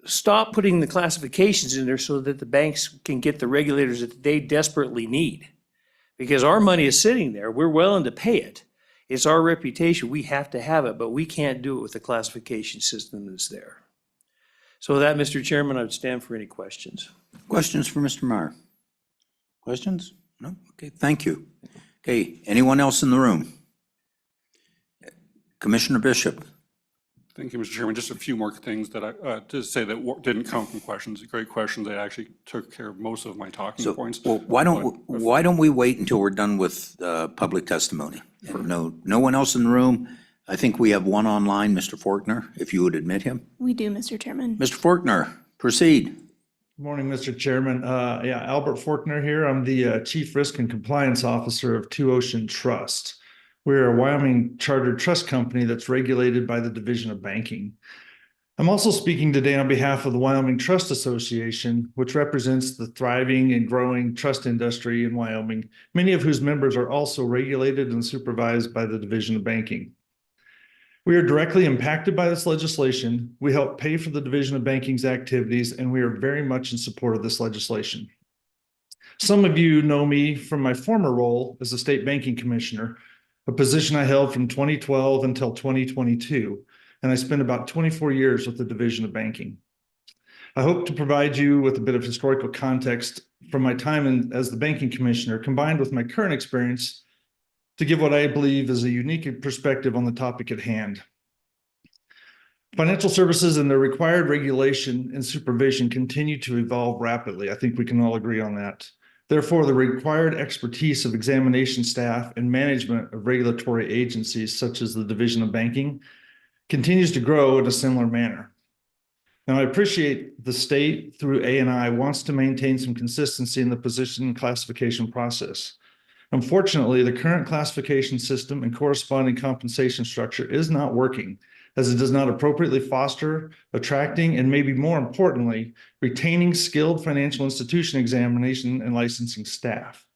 stop putting the classifications in there so that the banks can get the regulators that they desperately need. Because our money is sitting there, we're willing to pay it. It's our reputation, we have to have it, but we can't do it with the classification system that's there. So with that, Mr. Chairman, I would stand for any questions. Questions for Mr. Meyer? Questions? No? Okay, thank you. Okay, anyone else in the room? Commissioner Bishop. Thank you, Mr. Chairman. Just a few more things that to say that didn't come from questions. Great questions. They actually took care of most of my talking points. Well, why don't we wait until we're done with public testimony? And no one else in the room? I think we have one online, Mr. Faulkner, if you would admit him. We do, Mr. Chairman. Mr. Faulkner, proceed. Good morning, Mr. Chairman. Albert Faulkner here. I'm the Chief Risk and Compliance Officer of Two Ocean Trust. We're a Wyoming chartered trust company that's regulated by the Division of Banking. I'm also speaking today on behalf of the Wyoming Trust Association, which represents the thriving and growing trust industry in Wyoming, many of whose members are also regulated and supervised by the Division of Banking. We are directly impacted by this legislation. We help pay for the Division of Banking's activities, and we are very much in support of this legislation. Some of you know me from my former role as a state banking commissioner, a position I held from 2012 until 2022, and I spent about 24 years with the Division of Banking. I hope to provide you with a bit of historical context from my time as the banking commissioner, combined with my current experience, to give what I believe is a unique perspective on the topic at hand. Financial services and their required regulation and supervision continue to evolve rapidly. I think we can all agree on that. Therefore, the required expertise of examination staff and management of regulatory agencies, such as the Division of Banking, continues to grow in a similar manner. Now, I appreciate the state through A&I wants to maintain some consistency in the position and classification process. Unfortunately, the current classification system and corresponding compensation structure is not working, as it does not appropriately foster attracting and, maybe more importantly, retaining skilled financial institution examination and licensing staff.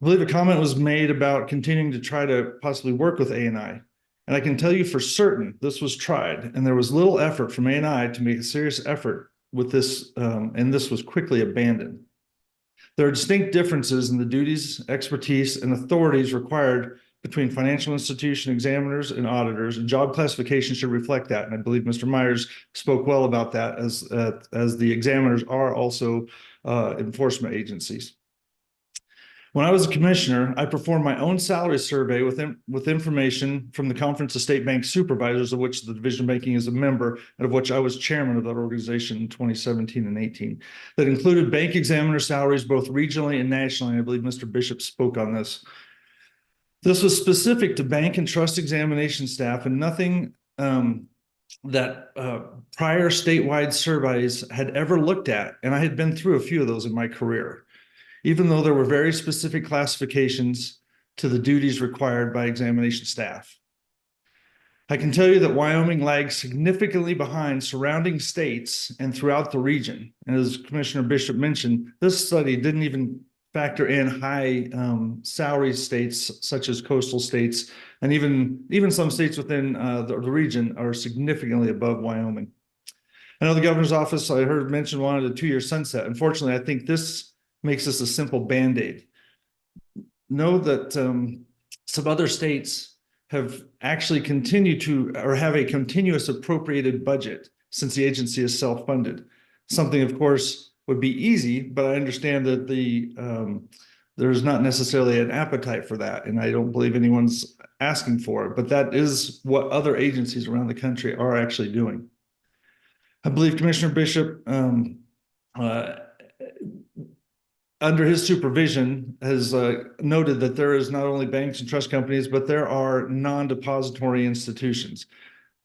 I believe a comment was made about continuing to try to possibly work with A&I. And I can tell you for certain this was tried, and there was little effort from A&I to make a serious effort with this, and this was quickly abandoned. There are distinct differences in the duties, expertise, and authorities required between financial institution examiners and auditors, and job classification should reflect that. And I believe Mr. Myers spoke well about that, as the examiners are also enforcement agencies. When I was a commissioner, I performed my own salary survey with information from the Conference of State Bank Supervisors, of which the Division of Banking is a member, and of which I was chairman of that organization in 2017 and 18, that included bank examiner salaries both regionally and nationally. I believe Mr. Bishop spoke on this. This was specific to bank and trust examination staff, and nothing that prior statewide surveys had ever looked at, and I had been through a few of those in my career, even though there were very specific classifications to the duties required by examination staff. I can tell you that Wyoming lags significantly behind surrounding states and throughout the region. And as Commissioner Bishop mentioned, this study didn't even factor in high salary states such as coastal states, and even some states within the region are significantly above Wyoming. I know the governor's office, I heard mention, wanted a 2-year sunset. Unfortunately, I think this makes this a simple Band-Aid. Know that some other states have actually continued to, or have a continuous appropriated budget since the agency is self-funded. Something, of course, would be easy, but I understand that there's not necessarily an appetite for that, and I don't believe anyone's asking for it, but that is what other agencies around the country are actually doing. I believe Commissioner Bishop, under his supervision, has noted that there is not only banks and trust companies, but there are non-depository institutions.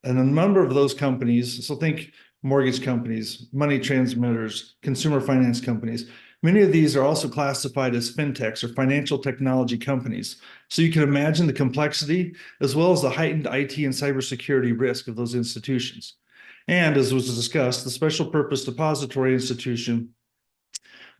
And a number of those companies, so think mortgage companies, money transmitters, consumer finance companies, many of these are also classified as fintechs or financial technology companies. So you can imagine the complexity as well as the heightened IT and cybersecurity risk of those institutions. And as was discussed, the special purpose depository institution,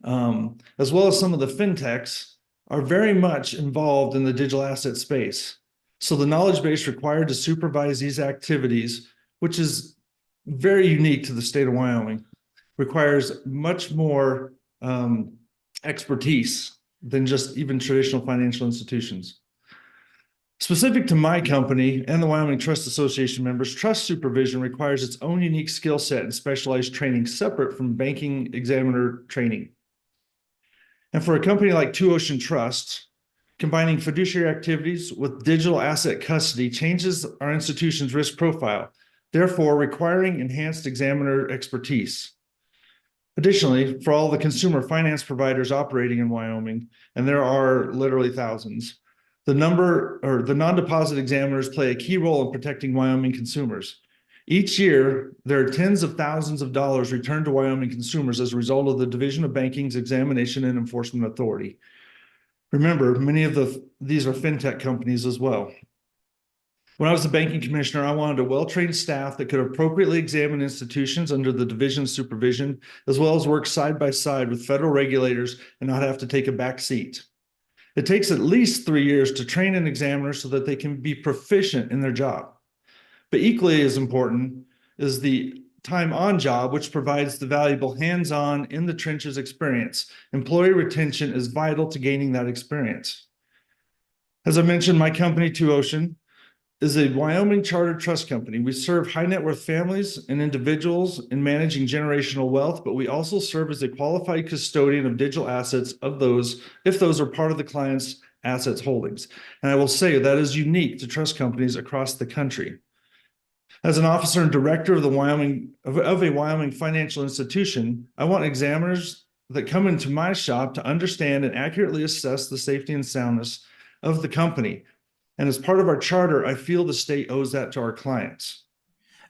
as well as some of the fintechs, are very much involved in the digital asset space. So the knowledge base required to supervise these activities, which is very unique to the state of Wyoming, requires much more expertise than just even traditional financial institutions. Specific to my company and the Wyoming Trust Association members, trust supervision requires its own unique skill set and specialized training separate from banking examiner training. And for a company like Two Ocean Trust, combining fiduciary activities with digital asset custody changes our institution's risk profile, therefore requiring enhanced examiner expertise. Additionally, for all the consumer finance providers operating in Wyoming, and there are literally thousands, the non-deposit examiners play a key role in protecting Wyoming consumers. Each year, there are tens of thousands of dollars returned to Wyoming consumers as a result of the Division of Banking's Examination and Enforcement Authority. Remember, many of these are fintech companies as well. When I was the banking commissioner, I wanted a well-trained staff that could appropriately examine institutions under the division's supervision, as well as work side by side with federal regulators and not have to take a back seat. It takes at least 3 years to train an examiner so that they can be proficient in their job. But equally as important is the time on job, which provides the valuable hands-on in the trenches experience. Employee retention is vital to gaining that experience. As I mentioned, my company, Two Ocean, is a Wyoming chartered trust company. We serve high net worth families and individuals in managing generational wealth, but we also serve as a qualified custodian of digital assets of those, if those are part of the client's assets holdings. And I will say that is unique to trust companies across the country. As an officer and director of a Wyoming financial institution, I want examiners that come into my shop to understand and accurately assess the safety and soundness of the company. And as part of our charter, I feel the state owes that to our clients.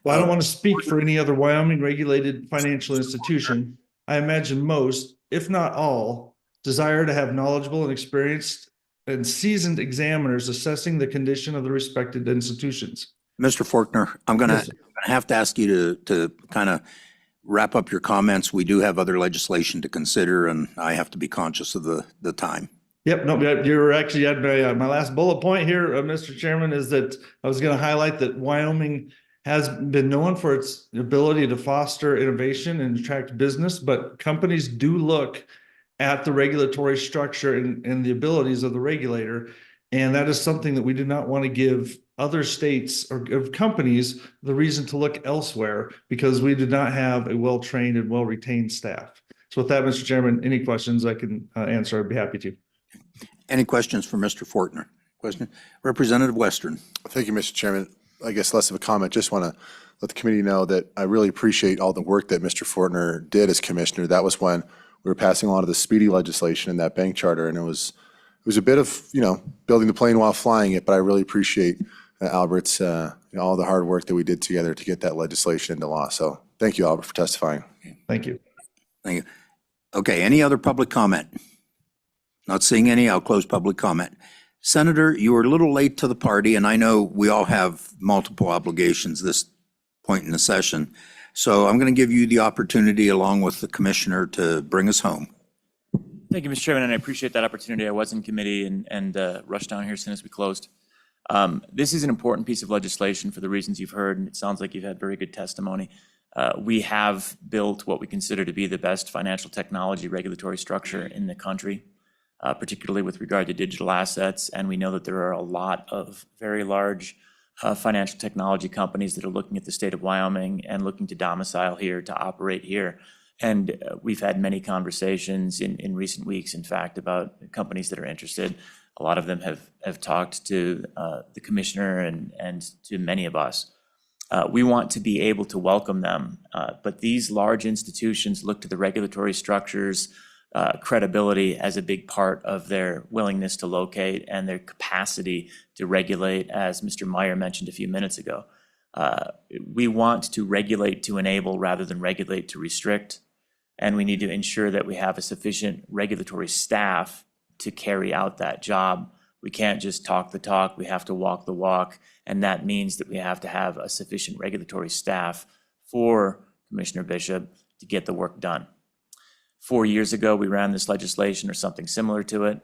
While I don't want to speak for any other Wyoming regulated financial institution, I imagine most, if not all, desire to have knowledgeable and experienced and seasoned examiners assessing the condition of the respected institutions. Mr. Faulkner, I'm gonna Yes, sir. have to ask you to kind of wrap up your comments. We do have other legislation to consider, and I have to be conscious of the time. Yep, no, you're actually at my last bullet point here, Mr. Chairman, is that I was going to highlight that Wyoming has been known for its ability to foster innovation and attract business, but companies do look at the regulatory structure and the abilities of the regulator. And that is something that we do not want to give other states or of companies the reason to look elsewhere, because we do not have a well-trained and well-retained staff. So with that, Mr. Chairman, any questions I can answer, I'd be happy to. Any questions for Mr. Faulkner? Question? Representative Western. Thank you, Mr. Chairman. I guess less of a comment, just want to let the committee know that I really appreciate all the work that Mr. Fortner did as commissioner. That was when we were passing a lot of the speedy legislation in that bank charter, and it was a bit of, building the plane while flying it, but I really appreciate Albert's, all the hard work that we did together to get that legislation into law. So thank you, Albert, for testifying. Thank you. Thank you. Okay, any other public comment? Not seeing any, I'll close public comment. Senator, you were a little late to the party, and I know we all have multiple obligations this point in the session. So I'm going to give you the opportunity, along with the commissioner, to bring us home. Thank you, Mr. Chairman, and I appreciate that opportunity. I was in committee and rushed down here as soon as we closed. This is an important piece of legislation for the reasons you've heard, and it sounds like you've had very good testimony. We have built what we consider to be the best financial technology regulatory structure in the country, particularly with regard to digital assets. And we know that there are a lot of very large financial technology companies that are looking at the state of Wyoming and looking to domicile here, to operate here. And we've had many conversations in recent weeks, in fact, about companies that are interested. A lot of them have talked to the commissioner and to many of us. We want to be able to welcome them, but these large institutions look to the regulatory structures, credibility as a big part of their willingness to locate and their capacity to regulate, as Mr. Meyer mentioned a few minutes ago. We want to regulate to enable rather than regulate to restrict, and we need to ensure that we have a sufficient regulatory staff to carry out that job. We can't just talk the talk, we have to walk the walk, and that means that we have to have a sufficient regulatory staff for Commissioner Bishop to get the work done. 4 years ago, we ran this legislation or something similar to it.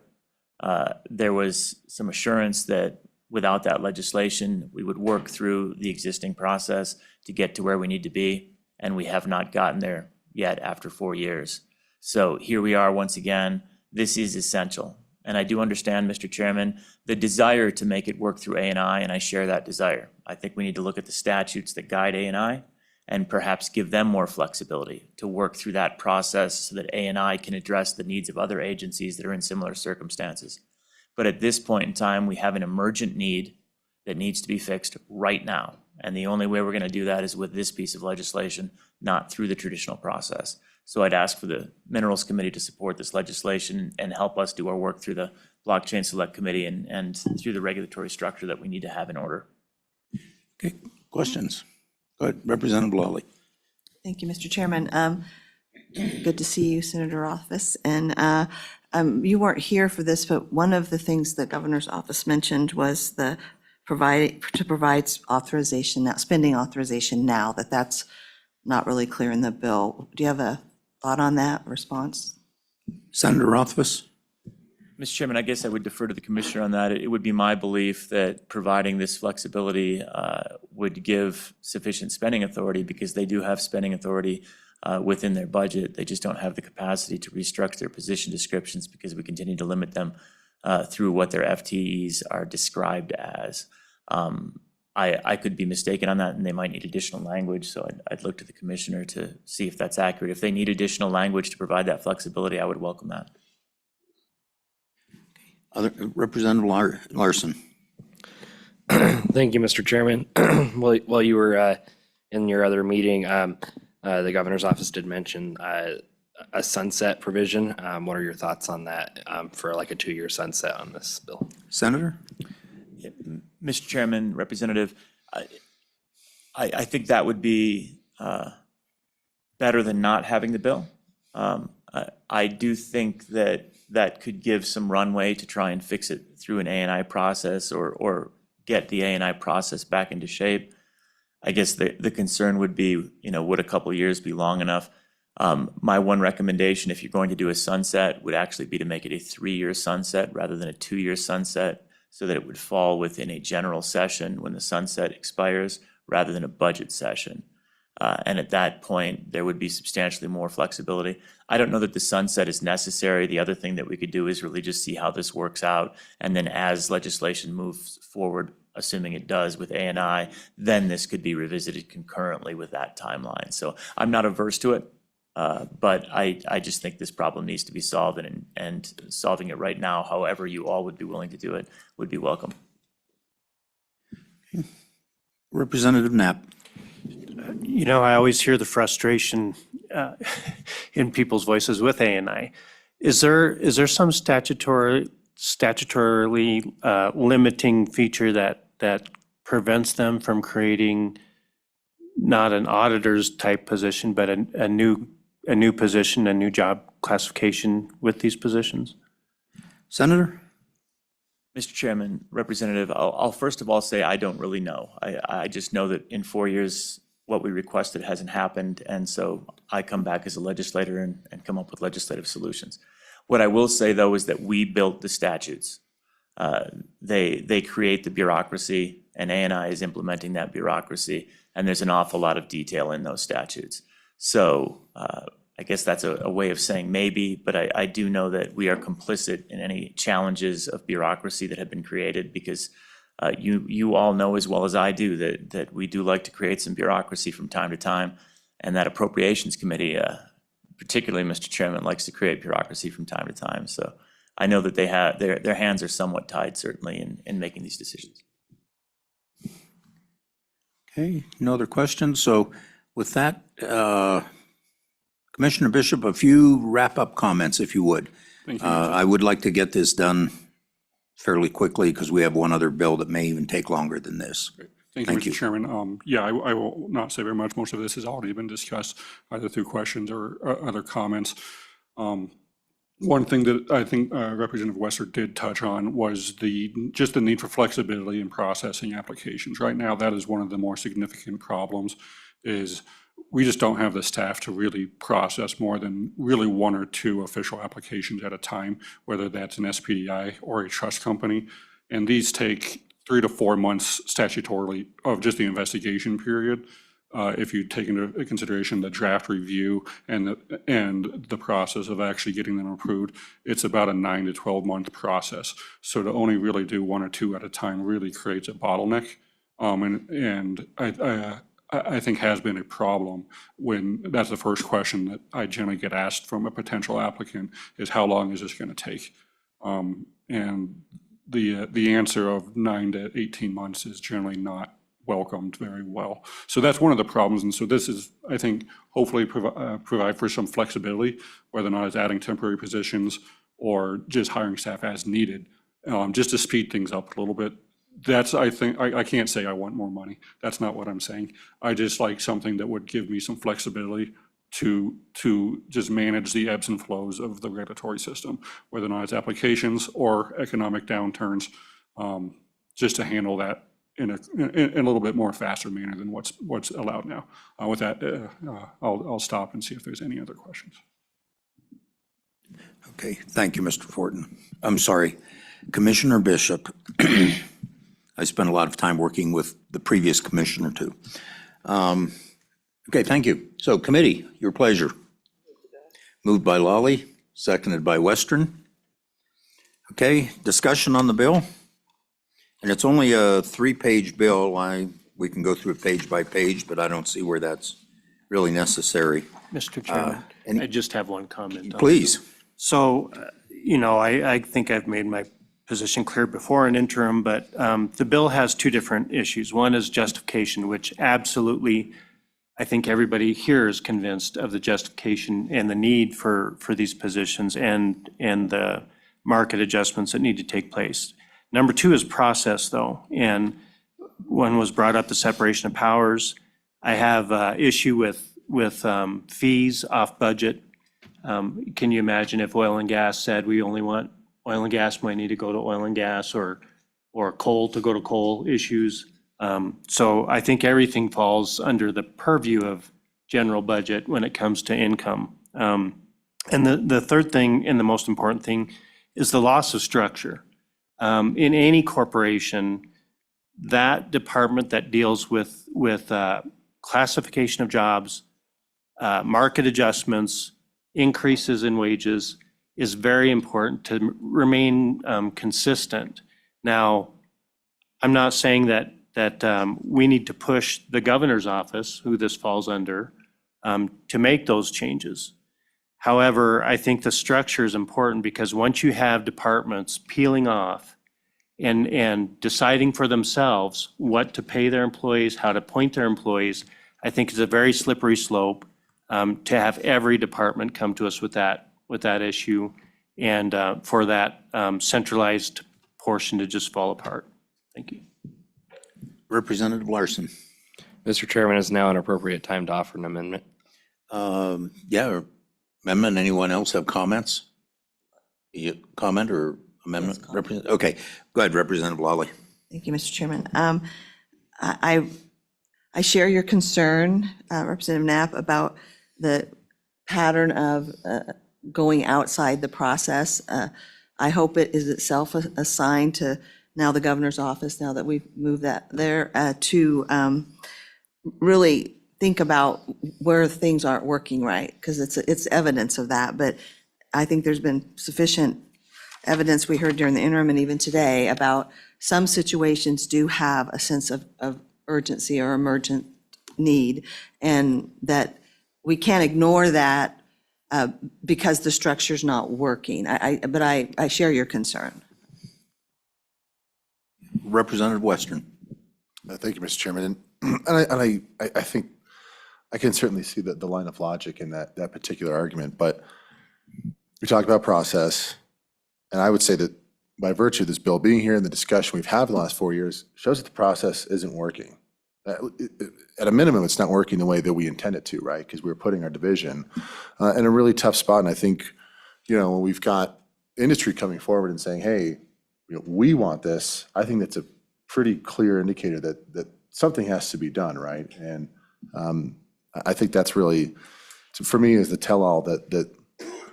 There was some assurance that without that legislation, we would work through the existing process to get to where we need to be, and we have not gotten there yet after 4 years. So here we are once again. This is essential. And I do understand, Mr. Chairman, the desire to make it work through A&I, and I share that desire. I think we need to look at the statutes that guide A&I and perhaps give them more flexibility to work through that process so that A&I can address the needs of other agencies that are in similar circumstances. But at this point in time, we have an emergent need that needs to be fixed right now. And the only way we're going to do that is with this piece of legislation, not through the traditional process. So I'd ask for the Minerals Committee to support this legislation and help us do our work through the Blockchain Select Committee and through the regulatory structure that we need to have in order. Okay, questions? Go ahead, Representative Lawley. Thank you, Mr. Chairman. Good to see you, Senator Office. And you weren't here for this, but one of the things the governor's office mentioned was to provide authorization, now spending authorization now, that's not really clear in the bill. Do you have a thought on that response? Senator Rothfuss? Mr. Chairman, I guess I would defer to the commissioner on that. It would be my belief that providing this flexibility would give sufficient spending authority, because they do have spending authority within their budget. They just don't have the capacity to restructure their position descriptions because we continue to limit them through what their FTEs are described as. I could be mistaken on that, and they might need additional language, so I'd look to the commissioner to see if that's accurate. If they need additional language to provide that flexibility, I would welcome that. Representative Larson. Thank you, Mr. Chairman. While you were in your other meeting, the governor's office did mention a sunset provision. What are your thoughts on that for like a 2-year sunset on this bill? Senator? Mr. Chairman, Representative, I think that would be better than not having the bill. I do think that that could give some runway to try and fix it through an A&I process or get the A&I process back into shape. I guess the concern would be, would a couple of years be long enough? My one recommendation, if you're going to do a sunset, would actually be to make it a 3-year sunset rather than a 2-year sunset, so that it would fall within a general session when the sunset expires, rather than a budget session. And at that point, there would be substantially more flexibility. I don't know that the sunset is necessary. The other thing that we could do is really just see how this works out. And then as legislation moves forward, assuming it does with A&I, then this could be revisited concurrently with that timeline. So I'm not averse to it, but I just think this problem needs to be solved, and solving it right now, however you all would be willing to do it, would be welcome. Representative Knapp. I always hear the frustration in people's voices with A&I. Is there some statutorily limiting feature that prevents them from creating not an auditor's type position, but a new position, a new job classification with these positions? Senator? Mr. Chairman, Representative, I'll first of all say I don't really know. I just know that in 4 years, what we requested hasn't happened, and so I come back as a legislator and come up with legislative solutions. What I will say, though, is that we built the statutes. They create the bureaucracy, and A&I is implementing that bureaucracy, and there's an awful lot of detail in those statutes. So I guess that's a way of saying maybe, but I do know that we are complicit in any challenges of bureaucracy that have been created, because you all know as well as I do that we do like to create some bureaucracy from time to time, and that Appropriations Committee, particularly Mr. Chairman, likes to create bureaucracy from time to time. So I know that they have their hands are somewhat tied, certainly, in making these decisions. Okay, no other questions. So with that, Commissioner Bishop, a few wrap-up comments, if you would. Thank you. I would like to get this done fairly quickly, because we have one other bill that may even take longer than this. Thank you, Mr. Chairman. Yeah, I will not say very much. Most of this has already been discussed either through questions or other comments. One thing that I think Representative Wester did touch on was just the need for flexibility in processing applications. Right now, that is one of the more significant problems, is we just don't have the staff to really process more than really 1 or 2 official applications at a time, whether that's an SPDI or a trust company. And these take 3 to 4 months statutorily of just the investigation period. If you take into consideration the draft review and the process of actually getting them approved, it's about a 9 to 12 month process. So to only really do 1 or 2 at a time really creates a bottleneck. And I think has been a problem when that's the first question that I generally get asked from a potential applicant, is how long is this going to take? And the answer of 9 to 18 months is generally not welcomed very well. So that's one of the problems. And so this is, I think, hopefully provide for some flexibility, whether or not it's adding temporary positions or just hiring staff as needed, just to speed things up a little bit. That's, I think, I can't say I want more money. That's not what I'm saying. I just like something that would give me some flexibility to just manage the ebbs and flows of the regulatory system, whether or not it's applications or economic downturns, just to handle that in a little bit more faster manner than what's allowed now. With that, I'll stop and see if there's any other questions. Okay, thank you, Mr. Fortin. I'm sorry, Commissioner Bishop. I spent a lot of time working with the previous commissioner too. Okay, thank you. So committee, your pleasure. Moved by Lawley, seconded by Western. Okay, discussion on the bill. And it's only a 3-page bill. We can go through it page by page, but I don't see where that's really necessary. Mr. Chairman, I just have one comment. on Please. it. So, I think I've made my position clear before an interim, but the bill has 2 different issues. One is justification, which absolutely, I think everybody here is convinced of the justification and the need for these positions and the market adjustments that need to take place. Number 2 is process, though, and one was brought up, the separation of powers. I have issue with fees off budget. Can you imagine if oil and gas said we only want oil and gas money to go to oil and gas, or coal to go to coal issues? So I think everything falls under the purview of general budget when it comes to income. And the third thing, and the most important thing, is the loss of structure. In any corporation, that department that deals with classification of jobs, market adjustments, increases in wages is very important to remain consistent. Now, I'm not saying that we need to push the governor's office, who this falls under, to make those changes. However, I think the structure is important because once you have departments peeling off and deciding for themselves what to pay their employees, how to appoint their employees, I think it's a very slippery slope to have every department come to us with that issue, and for that centralized portion to just fall apart. Thank you. Representative Larson. Mr. Chairman, is now an appropriate time to offer an amendment? Yeah, amendment. Anyone else have comments? Comment or amendment? Okay, go ahead, Representative Lawley. Thank you, Mr. Chairman. I share your concern, Representative Knapp, about the pattern of going outside the process. I hope it is itself a sign to now the governor's office, now that we've moved that there, to really think about where things aren't working right, because it's evidence of that. But I think there's been sufficient evidence we heard during the interim and even today about some situations do have a sense of urgency or emergent need, and that we can't ignore that because the structure's not working. But I share your concern. Representative Western. Thank you, Mr. Chairman. And I think I can certainly see the line of logic in that particular argument, but we talk about process, and I would say that by virtue of this bill being here and the discussion we've had in the last 4 years shows that the process isn't working. At a minimum, it's not working the way that we intend it to, right? Because we're putting our division in a really tough spot. And I think, when we've got industry coming forward and saying, hey, we want this, I think that's a pretty clear indicator that something has to be done, right? And I think that's really, for me, is the tell-all that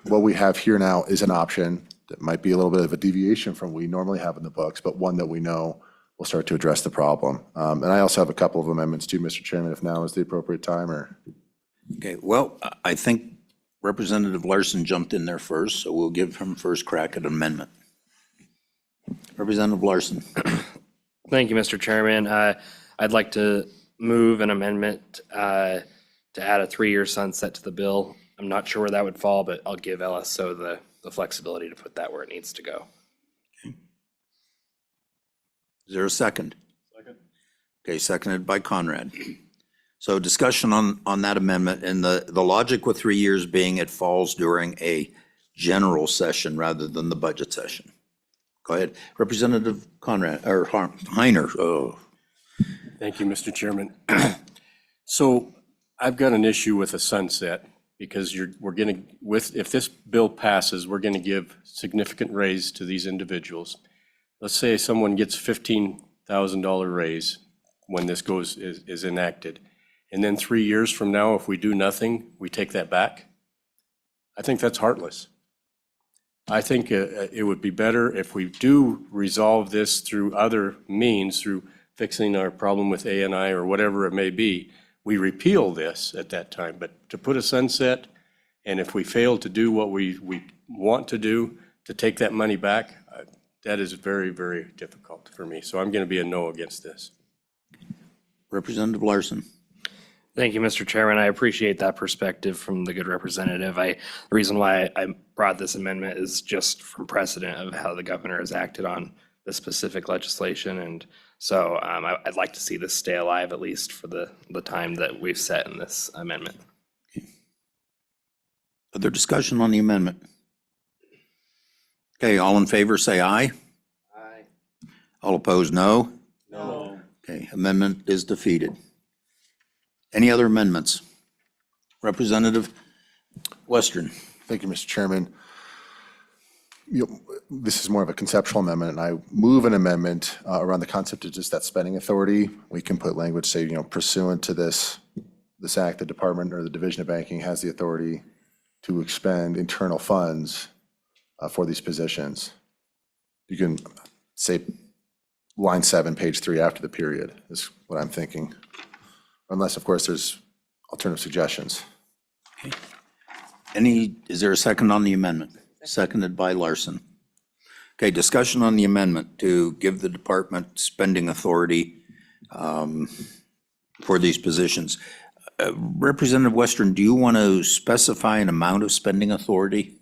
what we have here now is an option that might be a little bit of a deviation from what we normally have in the books, but one that we know will start to address the problem. And I also have a couple of amendments too, Mr. Chairman, if now is the appropriate time, or. Okay, well, I think Representative Larson jumped in there first, so we'll give him first crack at amendment. Representative Larson. Thank you, Mr. Chairman. I'd like to move an amendment to add a 3-year sunset to the bill. I'm not sure where that would fall, but I'll give LSO the flexibility to put that where it needs to go. Is there a second? Second. Okay, seconded by Conrad. So discussion on that amendment, and the logic with 3 years being it falls during a general session rather than the budget session. Go ahead, Representative Conrad, or Heiner. Oh. Thank you, Mr. Chairman. So I've got an issue with a sunset because if this bill passes, we're going to give significant raise to these individuals. Let's say someone gets $15,000 raise when this is enacted, and then 3 years from now, if we do nothing, we take that back. I think that's heartless. I think it would be better if we do resolve this through other means, through fixing our problem with ANI or whatever it may be, we repeal this at that time. But to put a sunset, and if we fail to do what we want to do, to take that money back, that is very, very difficult for me. So I'm going to be a no against this. Representative Larson. Thank you, Mr. Chairman. I appreciate that perspective from the good representative. The reason why I brought this amendment is just from precedent of how the governor has acted on this specific legislation. And so I'd like to see this stay alive, at least for the time that we've set in this amendment. Other discussion on the amendment? Okay, all in favor, say aye. Aye. All opposed, no. No. Okay, amendment is defeated. Any other amendments? Representative Western. Thank you, Mr. Chairman. This is more of a conceptual amendment, and I move an amendment around the concept of just that spending authority. We can put language, say, pursuant to this act, the department or the Division of Banking has the authority to expend internal funds for these positions. You can say line 7, page 3 after the period is what I'm thinking. Unless, of course, there's alternative suggestions. Is there a second on the amendment? Seconded by Larson. Okay, discussion on the amendment to give the department spending authority for these positions. Representative Western, do you want to specify an amount of spending authority?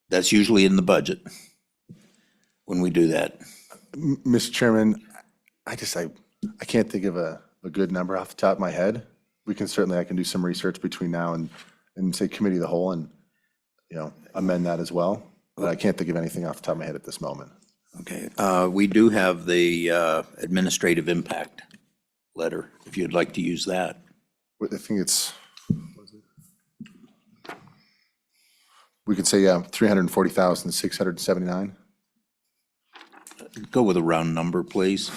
That's usually in the budget when we do that. Mr. Chairman, I can't think of a good number off the top of my head. I can do some research between now and say committee of the whole and, amend that as well. But I can't think of anything off the top of my head at this moment. Okay, we do have the administrative impact letter, if you'd like to use that. I think we could say 340,679. Go with a round number, please.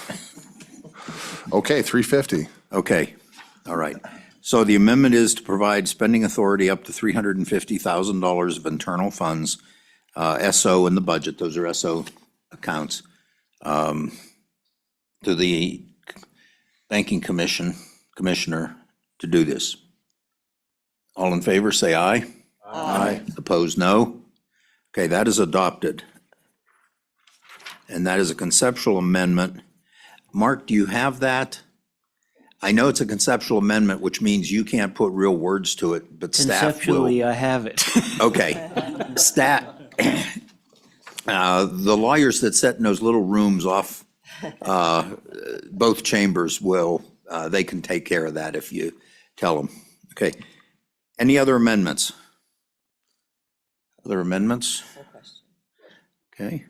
Okay, 350. Okay, all right. So the amendment is to provide spending authority up to $350,000 of internal funds, SO in the budget, those are SO accounts, to the Banking Commissioner to do this. All in favor, say aye. Aye. Opposed, no. Okay, that is adopted. And that is a conceptual amendment. Mark, do you have that? I know it's a conceptual amendment, which means you can't put real words to it, but staff will. Conceptually, I have it. Okay. The lawyers that sit in those little rooms off both chambers they can take care of that if you tell them. Okay. Any other amendments? Other amendments? Okay.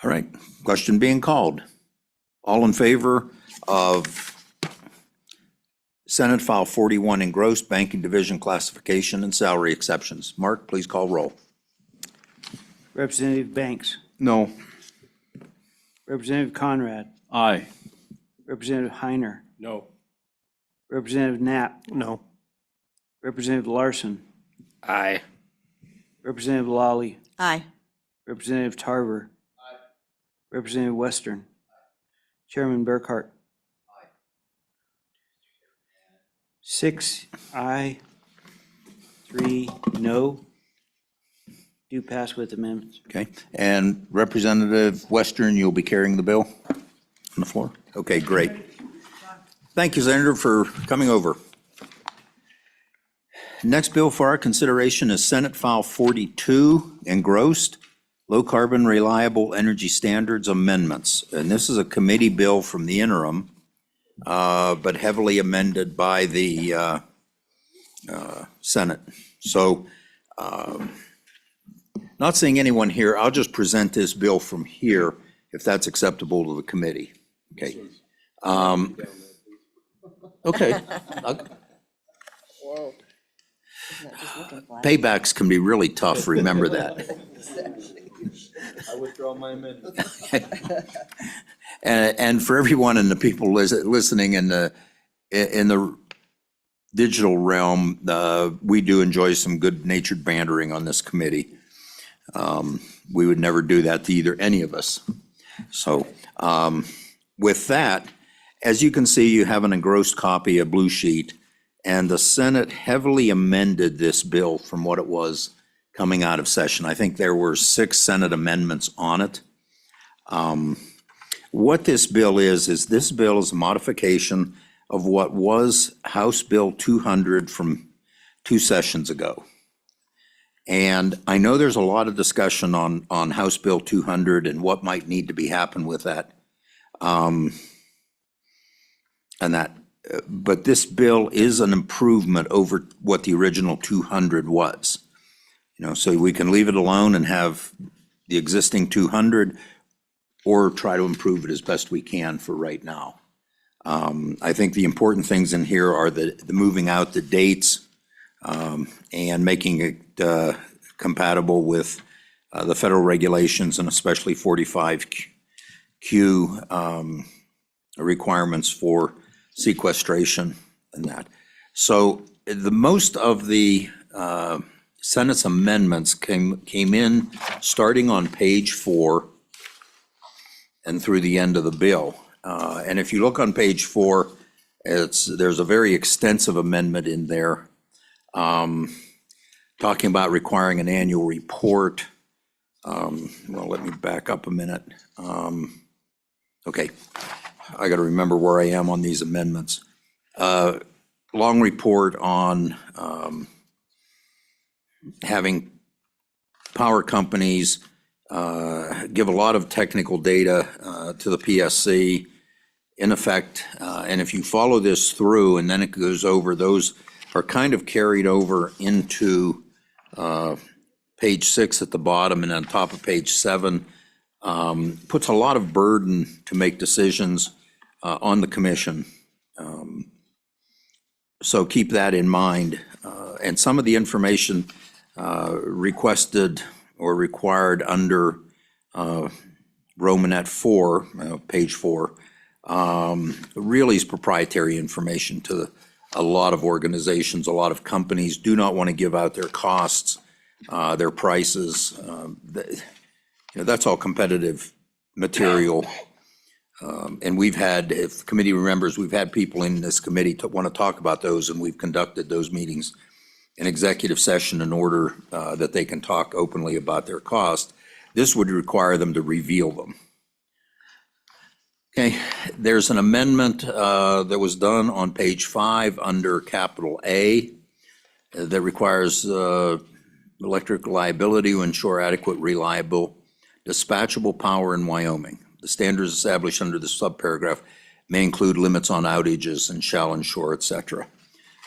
All right. Question being called. All in favor of Senate File 41 engrossed banking division classification and salary exceptions? Mark, please call roll. Representative Banks. No. Representative Conrad. Aye. Representative Heiner. No. Representative Knapp. No. Representative Larson. Aye. Representative Lawley. Aye. Representative Tarver. Representative Western. Chairman Burkhart. 6 aye, 3 no. Do pass with amendments. Okay. And Representative Western, you'll be carrying the bill on the floor? Okay, great. Thank you, Senator, for coming over. Next bill for our consideration is Senate File 42, engrossed, Low Carbon Reliable Energy Standards Amendments. And this is a committee bill from the interim, but heavily amended by the Senate. So not seeing anyone here, I'll just present this bill from here, if that's acceptable to the committee. Okay. Okay. Paybacks can be really tough, remember that. I withdraw my amendment. And for everyone and the people listening in the digital realm, we do enjoy some good-natured bantering on this committee. We would never do that to any of us. So with that, as you can see, you have an engrossed copy, a blue sheet, and the Senate heavily amended this bill from what it was coming out of session. I think there were 6 Senate amendments on it. What this bill is this bill is a modification of what was House Bill 200 from 2 sessions ago. And I know there's a lot of discussion on House Bill 200 and what might need to be happen with that. But this bill is an improvement over what the original 200 was. So we can leave it alone and have the existing 200, or try to improve it as best we can for right now. I think the important things in here are the moving out the dates and making it compatible with the federal regulations and especially 45Q requirements for sequestration and that. So the most of the Senate's amendments came in starting on page 4 and through the end of the bill. And if you look on page 4, there's a very extensive amendment in there talking about requiring an annual report. Well, let me back up a minute. Okay, I got to remember where I am on these amendments. Long report on having power companies give a lot of technical data to the PSC in effect. And if you follow this through and then it goes over, those are kind of carried over into page 6 at the bottom and on top of page 7. Puts a lot of burden to make decisions on the commission. So keep that in mind. And some of the information requested or required under Romanet 4, page 4, really is proprietary information to a lot of organizations. A lot of companies do not want to give out their costs, their prices. That's all competitive material. And we've had, if the committee remembers, we've had people in this committee want to talk about those, and we've conducted those meetings in executive session in order that they can talk openly about their cost. This would require them to reveal them. Okay, there's an amendment that was done on page 5 under capital A that requires electric reliability to ensure adequate, reliable, dispatchable power in Wyoming. The standards established under the subparagraph may include limits on outages and shall ensure, et cetera.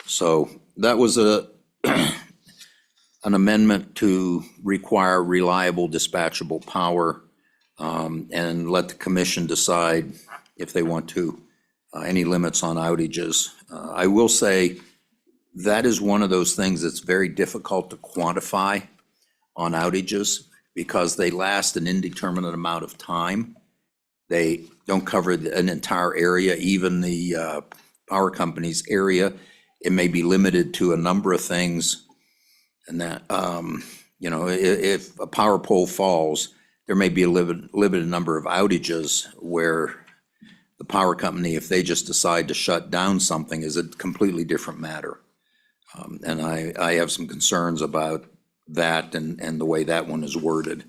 So that was an amendment to require reliable, dispatchable power and let the commission decide if they want to, any limits on outages. I will say that is one of those things that's very difficult to quantify on outages because they last an indeterminate amount of time. They don't cover an entire area, even the power company's area. It may be limited to a number of things. And that, if a power pole falls, there may be a limited number of outages where the power company, if they just decide to shut down something, is a completely different matter. And I have some concerns about that and the way that one is worded.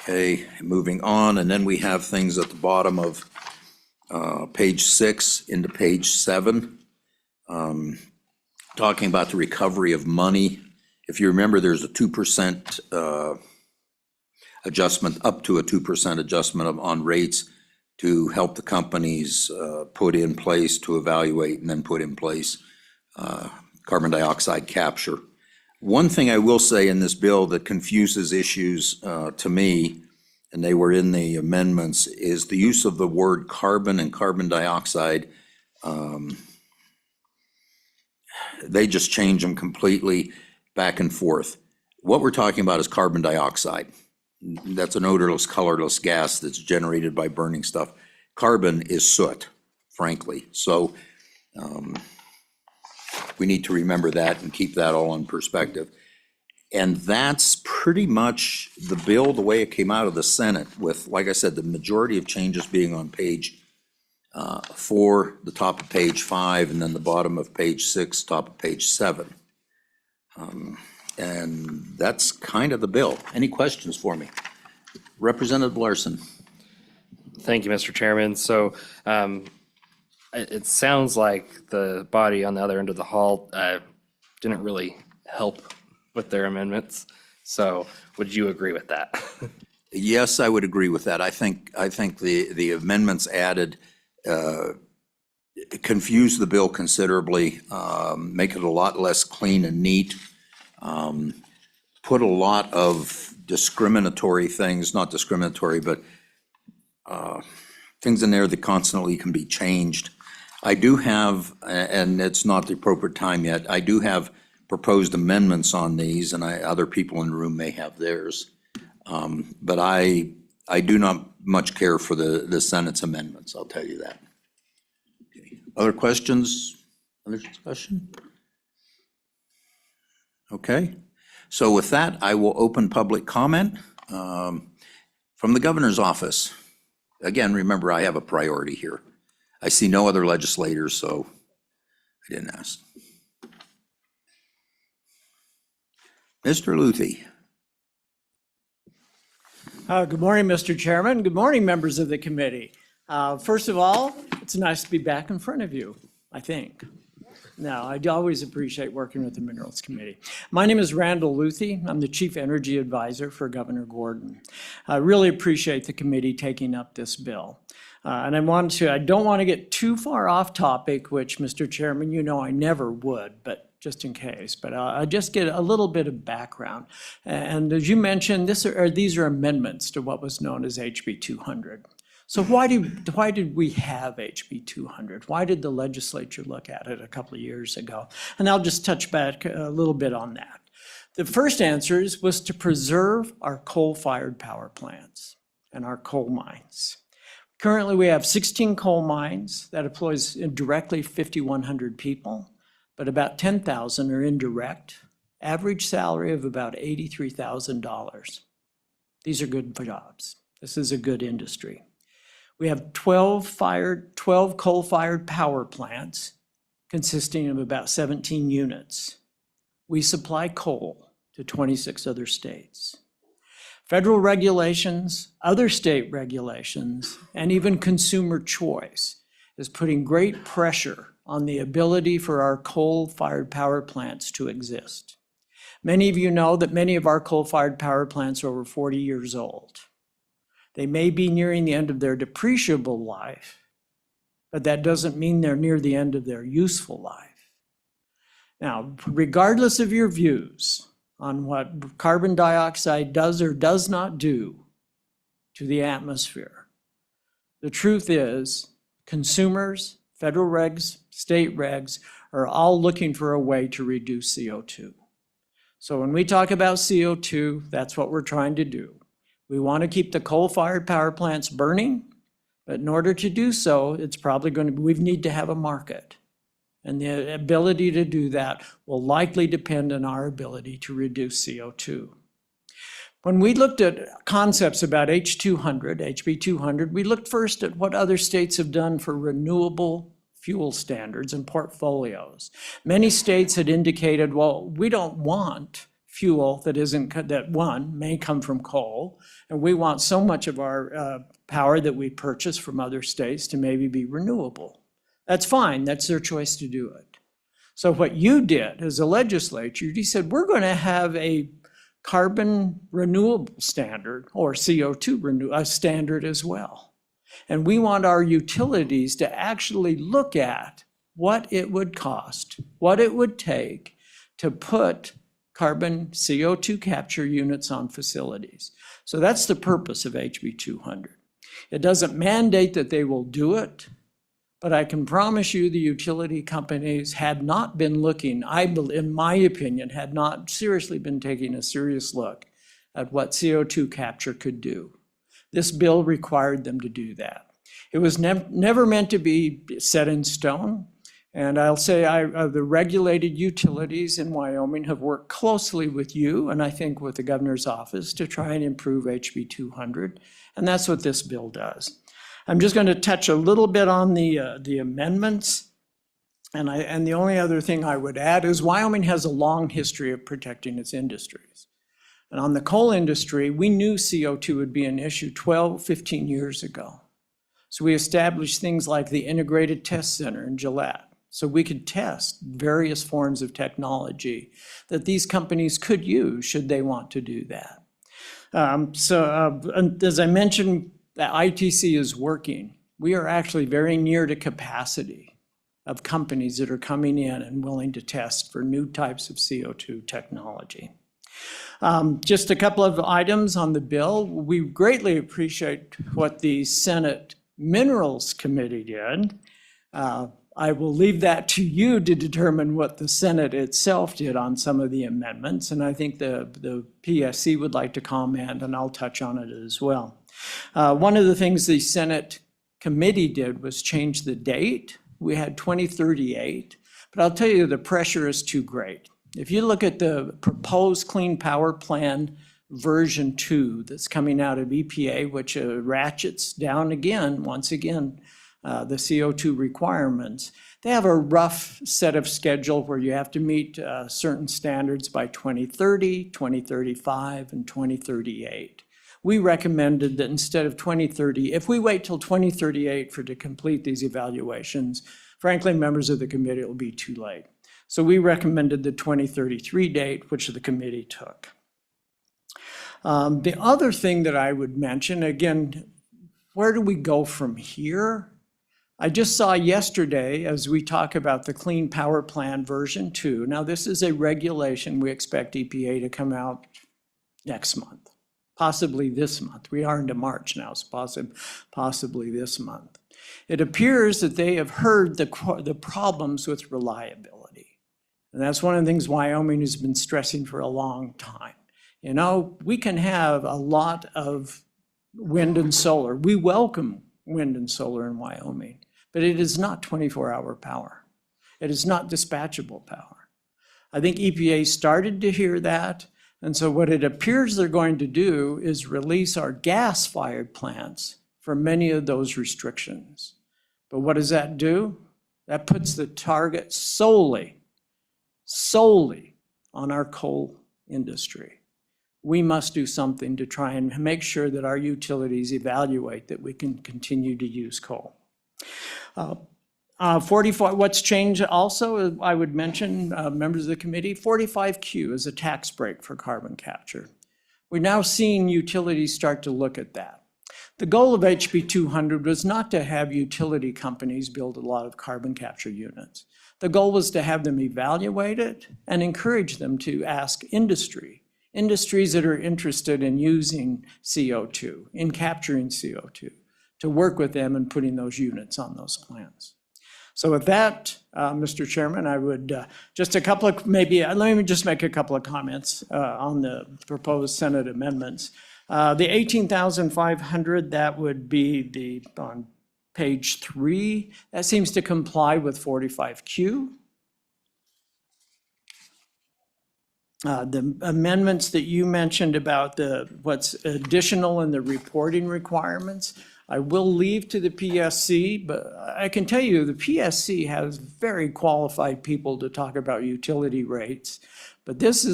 Okay, moving on, and then we have things at the bottom of page 6 into page 7, talking about the recovery of money. If you remember, there's a 2% adjustment, up to a 2% adjustment on rates to help the companies put in place, to evaluate and then put in place carbon dioxide capture. One thing I will say in this bill that confuses issues to me, and they were in the amendments, is the use of the word carbon and carbon dioxide. They just change them completely back and forth. What we're talking about is carbon dioxide. That's an odorless, colorless gas that's generated by burning stuff. Carbon is soot, frankly. So we need to remember that and keep that all in perspective. And that's pretty much the bill, the way it came out of the Senate with, like I said, the majority of changes being on page 4, the top of page 5, and then the bottom of page 6, top of page 7. And that's kind of the bill. Any questions for me? Representative Larson. Thank you, Mr. Chairman. So it sounds like the body on the other end of the hall didn't really help with their amendments. So would you agree with that? Yes, I would agree with that. I think the amendments added confuse the bill considerably, make it a lot less clean and neat, put a lot of discriminatory things, not discriminatory, but things in there that constantly can be changed. I do have, and it's not the appropriate time yet, I do have proposed amendments on these, and other people in the room may have theirs. But I do not much care for the Senate's amendments, I'll tell you that. Okay. Other questions, other discussion? Okay, so with that, I will open public comment from the governor's office. Again, remember, I have a priority here. I see no other legislators, so I didn't ask. Mr. Luthi. Good morning, Mr. Chairman. Good morning, members of the committee. First of all, it's nice to be back in front of you, I think. No, I always appreciate working with the Minerals Committee. My name is Randall Luthi. I'm the Chief Energy Advisor for Governor Gordon. I really appreciate the committee taking up this bill. And I don't want to get too far off topic, which, Mr. Chairman, you know I never would, but just in case. But I'll just get a little bit of background. And as you mentioned, these are amendments to what was known as HB 200. So why did we have HB 200? Why did the legislature look at it a couple of years ago? And I'll just touch back a little bit on that. The first answer was to preserve our coal-fired power plants and our coal mines. Currently, we have 16 coal mines that employs directly 5,100 people, but about 10,000 are indirect, average salary of about $83,000. These are good jobs. This is a good industry. We have 12 coal-fired power plants consisting of about 17 units. We supply coal to 26 other states. Federal regulations, other state regulations, and even consumer choice is putting great pressure on the ability for our coal-fired power plants to exist. Many of you know that many of our coal-fired power plants are over 40 years old. They may be nearing the end of their depreciable life, but that doesn't mean they're near the end of their useful life. Now, regardless of your views on what carbon dioxide does or does not do to the atmosphere, the truth is consumers, federal regs, state regs are all looking for a way to reduce CO2. So when we talk about CO2, that's what we're trying to do. We want to keep the coal-fired power plants burning, but in order to do so, it's probably we need to have a market. And the ability to do that will likely depend on our ability to reduce CO2. When we looked at concepts about HB 200, we looked first at what other states have done for renewable fuel standards and portfolios. Many states had indicated, well, we don't want fuel that may come from coal, and we want so much of our power that we purchase from other states to maybe be renewable. That's fine, that's their choice to do it. So what you did as a legislature, you said, we're going to have a carbon renewable standard, or CO2 standard as well. And we want our utilities to actually look at what it would cost, what it would take to put carbon CO2 capture units on facilities. So that's the purpose of HB 200. It doesn't mandate that they will do it, but I can promise you the utility companies had not been looking, in my opinion, had not seriously been taking a serious look at what CO2 capture could do. This bill required them to do that. It was never meant to be set in stone. And I'll say the regulated utilities in Wyoming have worked closely with you, and I think with the governor's office, to try and improve HB 200. And that's what this bill does. I'm just going to touch a little bit on the amendments. And the only other thing I would add is Wyoming has a long history of protecting its industries. And on the coal industry, we knew CO2 would be an issue 12, 15 years ago. So we established things like the Integrated Test Center in Gillette, so we could test various forms of technology that these companies could use should they want to do that. As I mentioned, the ITC is working. We are actually very near to capacity of companies that are coming in and willing to test for new types of CO2 technology. Just a couple of items on the bill. We greatly appreciate what the Senate Minerals Committee did. I will leave that to you to determine what the Senate itself did on some of the amendments, and I think the PSC would like to comment, and I'll touch on it as well. One of the things the Senate committee did was change the date. We had 2038, but I'll tell you the pressure is too great. If you look at the proposed Clean Power Plan version 2 that's coming out of EPA, which ratchets down again, once again, the CO2 requirements, they have a rough set of schedule where you have to meet certain standards by 2030, 2035, and 2038. We recommended that instead of 2030, if we wait till 2038 to complete these evaluations, frankly, members of the committee, it will be too late. So we recommended the 2033 date, which the committee took. The other thing that I would mention, again, where do we go from here? I just saw yesterday, as we talk about the Clean Power Plan version 2, now this is a regulation we expect EPA to come out next month, possibly this month. We are into March now, so possibly this month. It appears that they have heard the problems with reliability. And that's one of the things Wyoming has been stressing for a long time. You know, we can have a lot of wind and solar. We welcome wind and solar in Wyoming, but it is not 24-hour power. It is not dispatchable power. I think EPA started to hear that, and so what it appears they're going to do is release our gas-fired plants from many of those restrictions. But what does that do? That puts the target solely on our coal industry. We must do something to try and make sure that our utilities evaluate that we can continue to use coal. 45, what's changed also, I would mention, members of the committee, 45Q is a tax break for carbon capture. We're now seeing utilities start to look at that. The goal of HB 200 was not to have utility companies build a lot of carbon capture units. The goal was to have them evaluate it and encourage them to ask industries that are interested in using CO2, in capturing CO2, to work with them and putting those units on those plants. So with that, Mr. Chairman, I would just let me just make a couple of comments on the proposed Senate amendments. The 18,500, that would be on page 3. That seems to comply with 45Q. The amendments that you mentioned about what's additional in the reporting requirements, I will leave to the PSC, but I can tell you the PSC has very qualified people to talk about utility rates, but this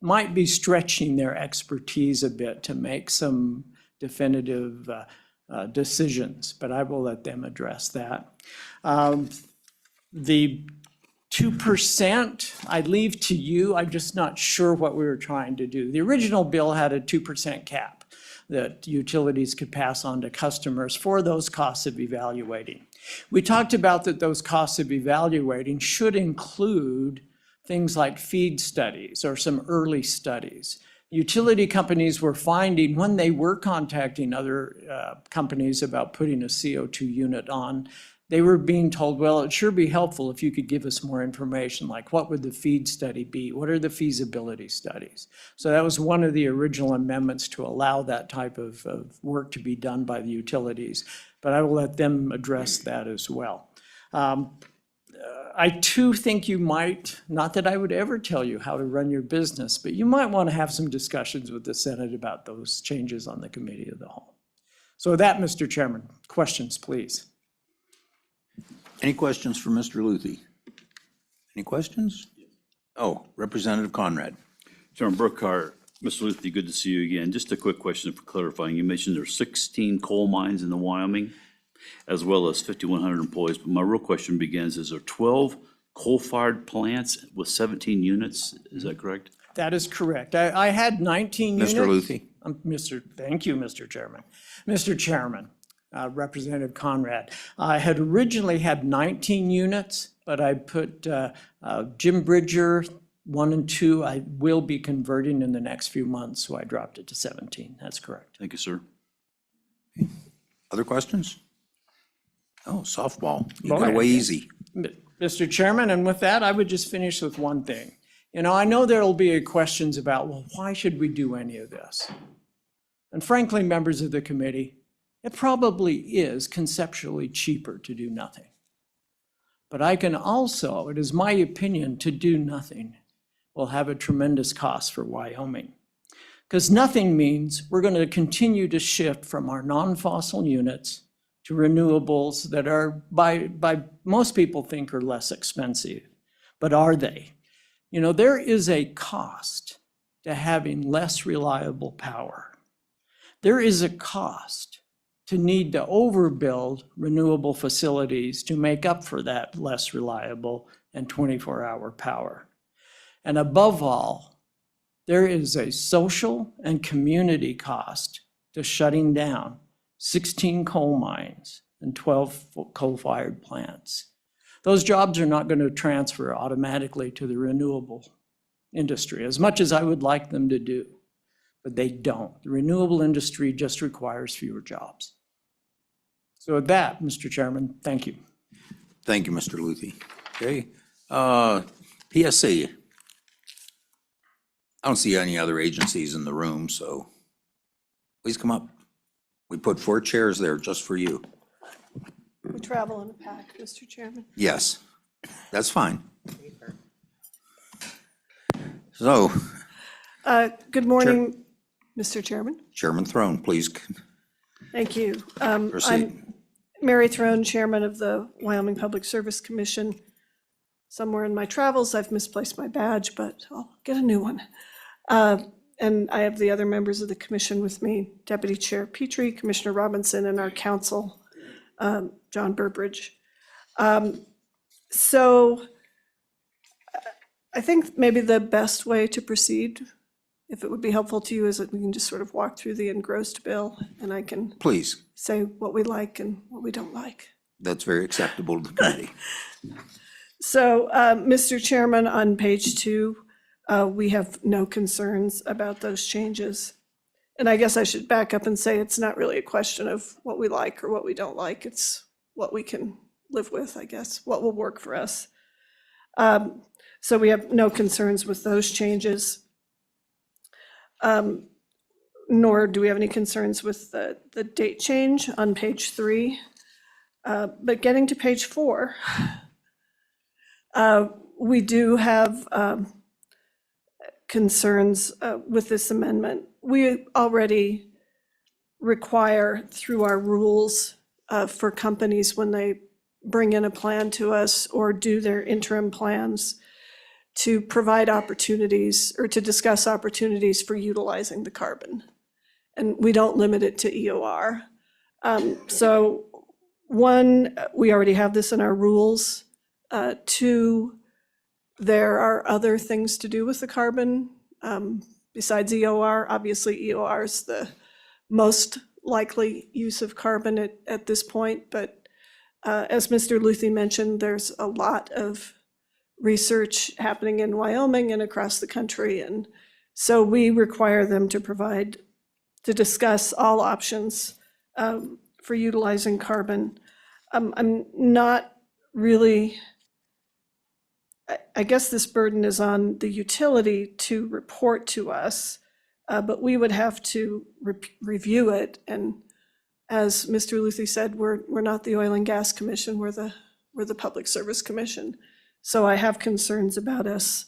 might be stretching their expertise a bit to make some definitive decisions, but I will let them address that. The 2%, I leave to you. I'm just not sure what we were trying to do. The original bill had a 2% cap that utilities could pass on to customers for those costs of evaluating. We talked about that those costs of evaluating should include things like feed studies or some early studies. Utility companies were finding when they were contacting other companies about putting a CO2 unit on, they were being told, well, it'd sure be helpful if you could give us more information, like what would the feed study be? What are the feasibility studies? So that was one of the original amendments to allow that type of work to be done by the utilities. But I will let them address that as well. I too think you might, not that I would ever tell you how to run your business, but you might want to have some discussions with the Senate about those changes on the committee of the whole. So with that, Mr. Chairman, questions, please. Any questions for Mr. Luthi? Any questions? Oh, Representative Conrad. Chairman Burkhart, Mr. Luthi, good to see you again. Just a quick question for clarifying. You mentioned there are 16 coal mines in the Wyoming, as well as 5,100 employees. But my real question begins, is there 12 coal-fired plants with 17 units? Is that correct? That is correct. I had 19 units. Mr. Luthi. Thank you, Mr. Chairman. Mr. Chairman, Representative Conrad, I had originally had 19 units, but I put Jim Bridger 1 and 2. I will be converting in the next few months, so I dropped it to 17. That's correct. Thank you, sir. Other questions? Oh, softball. You Boy. got away easy. Mr. Chairman, and with that, I would just finish with one thing. You know, I know there'll be questions about, well, why should we do any of this? And frankly, members of the committee, it probably is conceptually cheaper to do nothing. But I can also, it is my opinion, to do nothing will have a tremendous cost for Wyoming. Because nothing means we're going to continue to shift from our non-fossil units to renewables that are, by most people think are less expensive. But are they? You know, there is a cost to having less reliable power. There is a cost to need to overbuild renewable facilities to make up for that less reliable and 24-hour power. And above all, there is a social and community cost to shutting down 16 coal mines and 12 coal-fired plants. Those jobs are not going to transfer automatically to the renewable industry, as much as I would like them to do, but they don't. The renewable industry just requires fewer jobs. So with that, Mr. Chairman, thank you. Thank you, Mr. Luthi. Okay. PSC. I don't see any other agencies in the room, so please come up. We put 4 chairs there just for you. We travel in a pack, Mr. Chairman. Yes, that's fine. So, Good morning, Mr. Chairman. Chairman Throne, please Thank you. proceed. I'm Mary Throne, Chairman of the Wyoming Public Service Commission. Somewhere in my travels, I've misplaced my badge, but I'll get a new one. And I have the other members of the commission with me, Deputy Chair Petrie, Commissioner Robinson, and our counsel, John Burbridge. So I think maybe the best way to proceed, if it would be helpful to you, is that we can just sort of walk through the engrossed bill and I can Please, say what we like and what we don't like. that's very acceptable to the committee. So, Mr. Chairman, on page 2, we have no concerns about those changes. And I guess I should back up and say it's not really a question of what we like or what we don't like. It's what we can live with, I guess, what will work for us. So we have no concerns with those changes. Nor do we have any concerns with the date change on page 3. But getting to page 4, we do have concerns with this amendment. We already require through our rules for companies when they bring in a plan to us or do their interim plans to provide opportunities or to discuss opportunities for utilizing the carbon. And we don't limit it to EOR. So 1, we already have this in our rules. 2, there are other things to do with the carbon besides EOR. Obviously, EOR is the most likely use of carbon at this point, but as Mr. Luthi mentioned, there's a lot of research happening in Wyoming and across the country, and so we require them to discuss all options for utilizing carbon. I'm not really, I guess this burden is on the utility to report to us, but we would have to review it. And as Mr. Luthi said, we're not the Oil and Gas Commission, we're the Public Service Commission. So I have concerns about us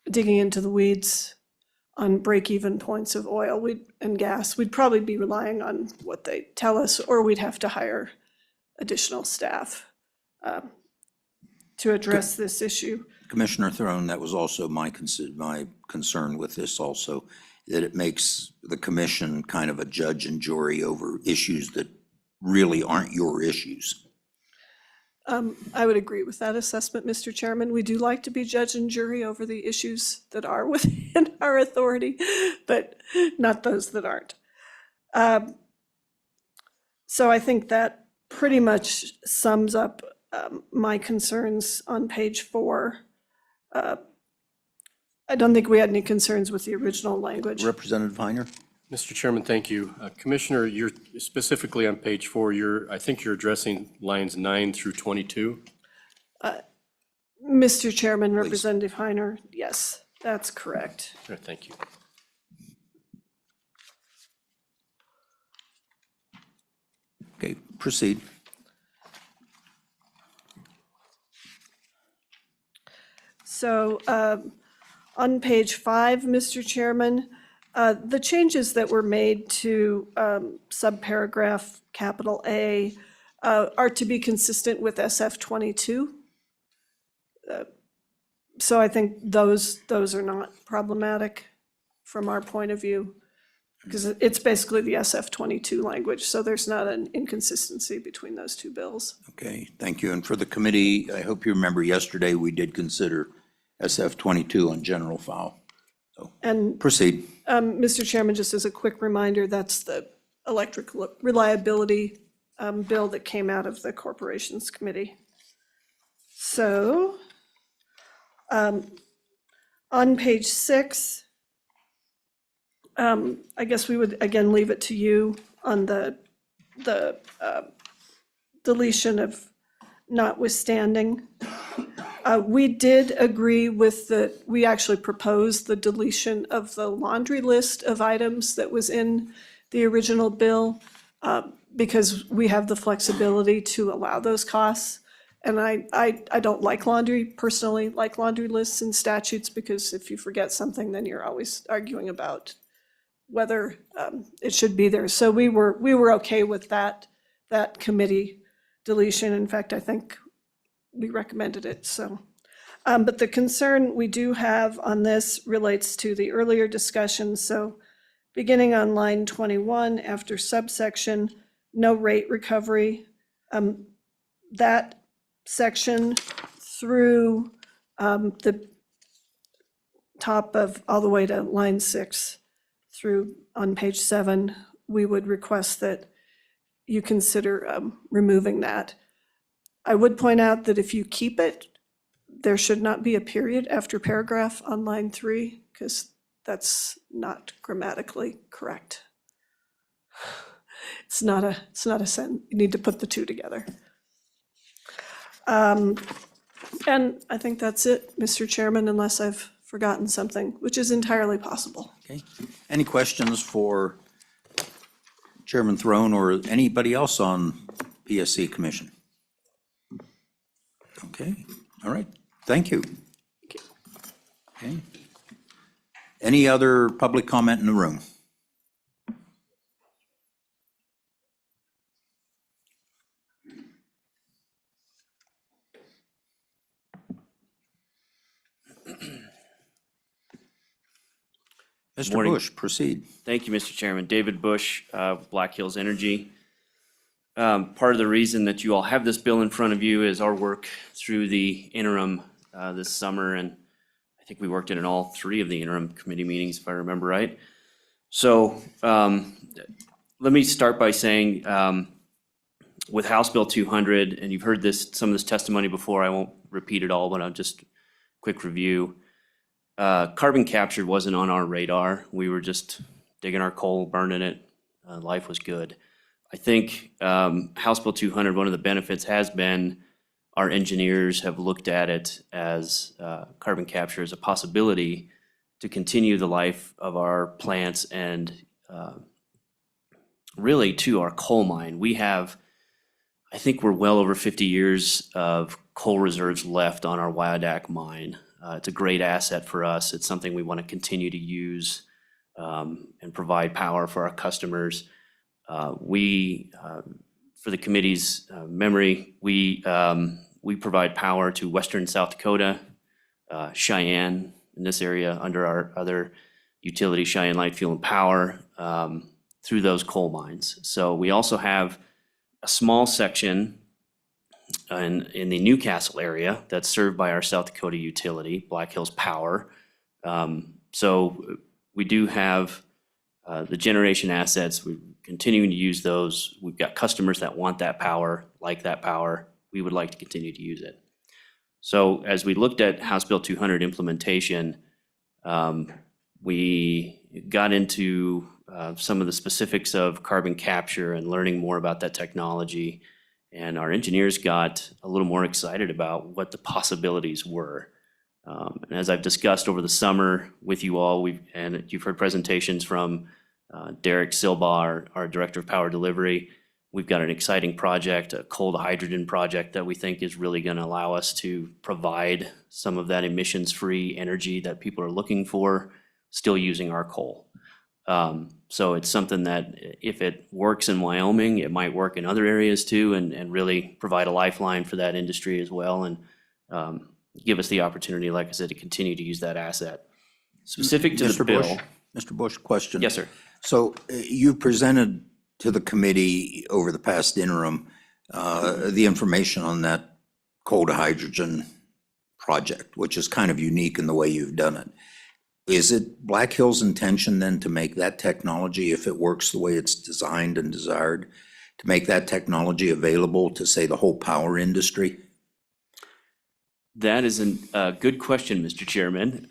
digging into the weeds on break-even points of oil and gas. We'd probably be relying on what they tell us, or we'd have to hire additional staff to address this issue. Commissioner Throne, that was also my concern with this also, that it makes the commission kind of a judge and jury over issues that really aren't your issues. I would agree with that assessment, Mr. Chairman. We do like to be judge and jury over the issues that are within our authority, but not those that aren't. So I think that pretty much sums up my concerns on page 4. I don't think we had any concerns with the original language. Representative Heiner? Mr. Chairman, thank you. Commissioner, you're specifically on page 4, I think you're addressing lines 9 through 22. Mr. Chairman, Representative Heiner, yes, that's correct. All right, thank you. Okay, proceed. So on page 5, Mr. Chairman, the changes that were made to subparagraph capital A are to be consistent with SF 22. So I think those are not problematic from our point of view, because it's basically the SF 22 language, so there's not an inconsistency between those two bills. Okay, thank you. And for the committee, I hope you remember yesterday, we did consider SF 22 on general file. And Proceed. Mr. Chairman, just as a quick reminder, that's the electric reliability bill that came out of the Corporations Committee. So on page 6, I guess we would again leave it to you on the deletion of notwithstanding. We did agree with we actually proposed the deletion of the laundry list of items that was in the original bill because we have the flexibility to allow those costs. And I don't personally like laundry lists and statutes, because if you forget something, then you're always arguing about whether it should be there. So we were okay with that committee deletion. In fact, I think we recommended it, so. But the concern we do have on this relates to the earlier discussion. So beginning on line 21, after subsection, no rate recovery, that section through the top of, all the way to line 6 through on page 7, we would request that you consider removing that. I would point out that if you keep it, there should not be a period after paragraph on line 3, because that's not grammatically correct. It's not a sentence. You need to put the two together. And I think that's it, Mr. Chairman, unless I've forgotten something, which is entirely possible. Okay. Any questions for Chairman Throne or anybody else on PSC Commission? Okay, all right, thank you. Okay. Any other public comment in the room? Mr. Bush, proceed. Thank you, Mr. Chairman. David Bush, Black Hills Energy. Part of the reason that you all have this bill in front of you is our work through the interim this summer, and I think we worked in all 3 of the interim committee meetings, if I remember right. So let me start by saying with House Bill 200, and you've heard some of this testimony before, I won't repeat it all, but I'll just quick review. Carbon capture wasn't on our radar. We were just digging our coal, burning it. Life was good. I think House Bill 200, one of the benefits has been our engineers have looked at it as carbon capture as a possibility to continue the life of our plants and really to our coal mine. We have, I think we're well over 50 years of coal reserves left on our Wyodak mine. It's a great asset for us. It's something we want to continue to use and provide power for our customers. For the committee's memory, we provide power to Western South Dakota, Cheyenne in this area under our other utility, Cheyenne Light Fuel and Power, through those coal mines. So we also have a small section in the Newcastle area that's served by our South Dakota utility, Black Hills Power. So we do have the generation assets. We're continuing to use those. We've got customers that want that power, like that power. We would like to continue to use it. So as we looked at House Bill 200 implementation, we got into some of the specifics of carbon capture and learning more about that technology. And our engineers got a little more excited about what the possibilities were. And as I've discussed over the summer with you all, and you've heard presentations from Derek Silba, our Director of Power Delivery. We've got an exciting project, a coal to hydrogen project that we think is really going to allow us to provide some of that emissions-free energy that people are looking for, still using our coal. So it's something that if it works in Wyoming, it might work in other areas too, and really provide a lifeline for that industry as well, and give us the opportunity, like I said, to continue to use that asset. Specific to the bill. Mr. Bush, question. Yes, sir. So you presented to the committee over the past interim the information on that coal to hydrogen project, which is kind of unique in the way you've done it. Is it Black Hill's intention then to make that technology, if it works the way it's designed and desired, to make that technology available to, say, the whole power industry? That is a good question, Mr. Chairman.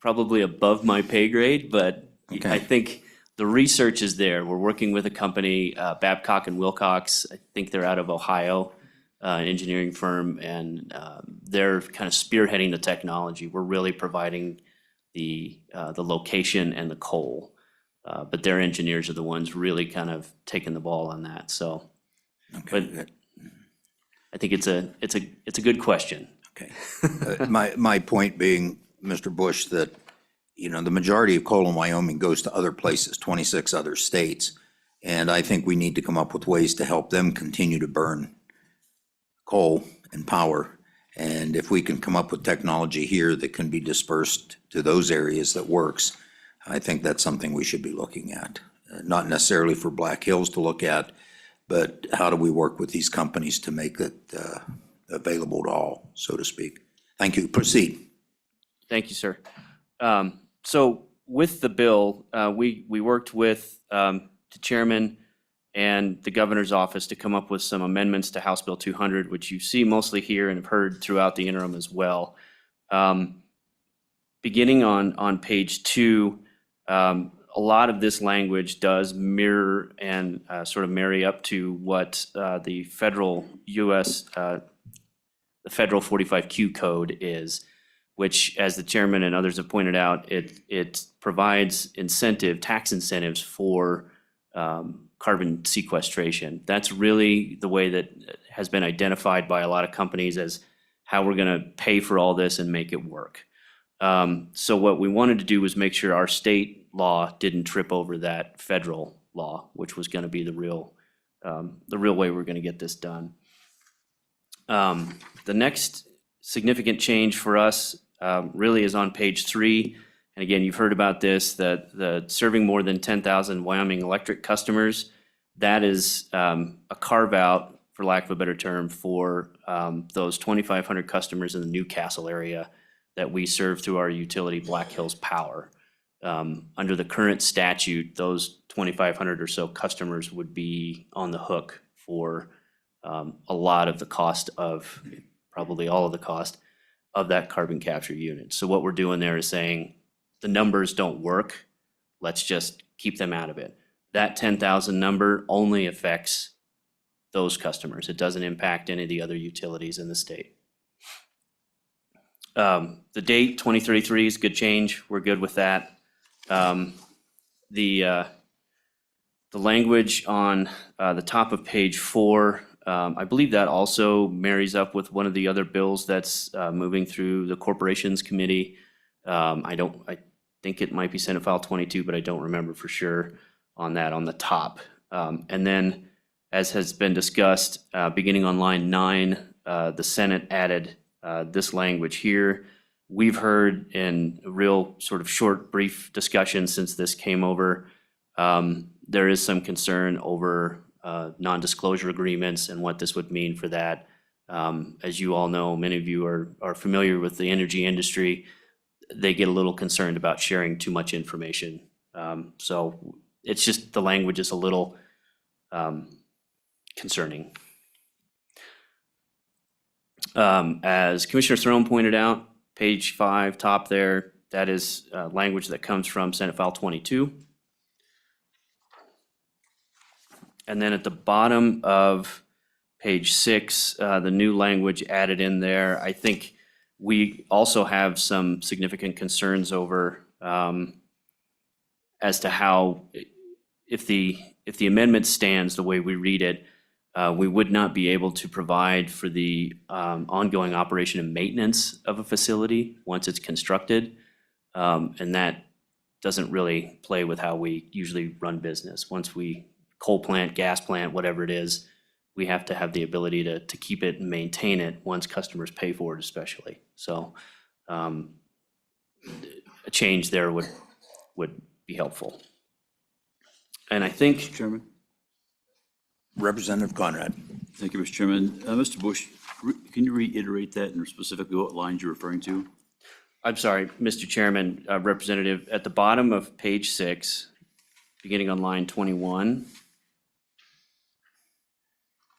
Probably above my pay grade, but I think the research is there. We're working with a company, Babcock and Wilcox. I think they're out of Ohio, an engineering firm, and they're kind of spearheading the technology. We're really providing the location and the coal, but their engineers are the ones really kind of taking the ball on that. So, but I think it's a good question. Okay. My point being, Mr. Bush, that, you know, the majority of coal in Wyoming goes to other places, 26 other states. And I think we need to come up with ways to help them continue to burn coal and power. And if we can come up with technology here that can be dispersed to those areas that works, I think that's something we should be looking at. Not necessarily for Black Hills to look at, but how do we work with these companies to make it available to all, so to speak. Thank you. Proceed. Thank you, sir. So with the bill, we worked with the chairman and the governor's office to come up with some amendments to House Bill 200, which you see mostly here and have heard throughout the interim as well. Beginning on page 2, a lot of this language does mirror and sort of marry up to what the federal the federal 45Q code is, which, as the chairman and others have pointed out, it provides tax incentives for carbon sequestration. That's really the way that has been identified by a lot of companies as how we're going to pay for all this and make it work. So what we wanted to do was make sure our state law didn't trip over that federal law, which was going to be the real way we're going to get this done. The next significant change for us really is on page 3. And again, you've heard about this, that the serving more than 10,000 Wyoming Electric customers, that is a carve out, for lack of a better term, for those 2,500 customers in the Newcastle area that we serve through our utility, Black Hills Power. Under the current statute, those 2,500 or so customers would be on the hook for a lot of the cost of, probably all of the cost of that carbon capture unit. So what we're doing there is saying the numbers don't work. Let's just keep them out of it. That 10,000 number only affects those customers. It doesn't impact any of the other utilities in the state. The date 2033 is a good change. We're good with that. The language on the top of page 4, I believe that also marries up with one of the other bills that's moving through the Corporations Committee. I think it might be Senate File 22, but I don't remember for sure on that on the top. And then, as has been discussed, beginning on line 9, the Senate added this language here. We've heard in a real sort of short, brief discussion since this came over, there is some concern over non-disclosure agreements and what this would mean for that. As you all know, many of you are familiar with the energy industry. They get a little concerned about sharing too much information. So it's just the language is a little concerning. As Commissioner Throne pointed out, page 5, top there, that is language that comes from Senate File 22. And then at the bottom of page 6, the new language added in there, I think we also have some significant concerns over as to how, if the amendment stands the way we read it, we would not be able to provide for the ongoing operation and maintenance of a facility once it's constructed. And that doesn't really play with how we usually run business. Once we, coal plant, gas plant, whatever it is, we have to have the ability to keep it and maintain it once customers pay for it especially. So a change there would be helpful. And I think, Chairman. Representative Conrad. Thank you, Mr. Chairman. Mr. Bush, can you reiterate that and specifically what lines you're referring to? I'm sorry, Mr. Chairman, Representative, at the bottom of page 6, beginning on line 21,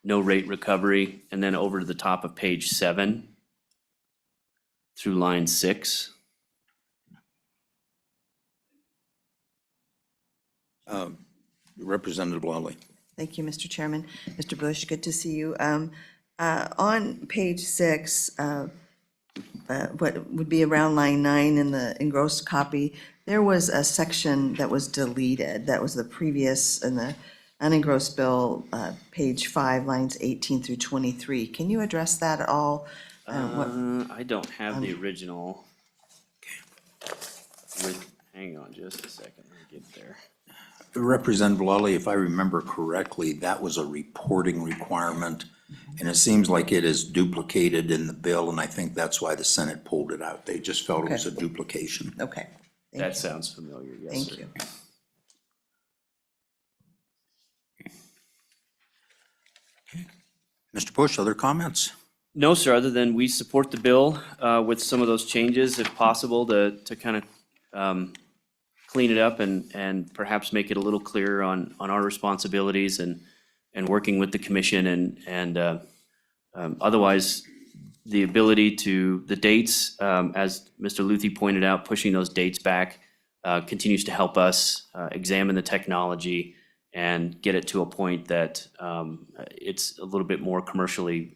no rate recovery, and then over to the top of page 7 through line 6. Representative Lawley. Thank you, Mr. Chairman. Mr. Bush, good to see you. On page 6, what would be around line 9 in the engrossed copy, there was a section that was deleted. That was the previous, in the unengrossed bill, page 5, lines 18 through 23. Can you address that at all? I don't have the original. Hang on just a second, let me get there. Representative Lawley, if I remember correctly, that was a reporting requirement, and it seems like it is duplicated in the bill, and I think that's why the Senate pulled it out. They just felt it was a duplication. Okay. That sounds familiar, yes, Thank sir. you. Mr. Bush, other comments? No, sir, other than we support the bill with some of those changes, if possible, to kind of clean it up and perhaps make it a little clearer on our responsibilities and working with the commission and otherwise, the ability to, the dates, as Mr. Luthi pointed out, pushing those dates back continues to help us examine the technology and get it to a point that it's a little bit more commercially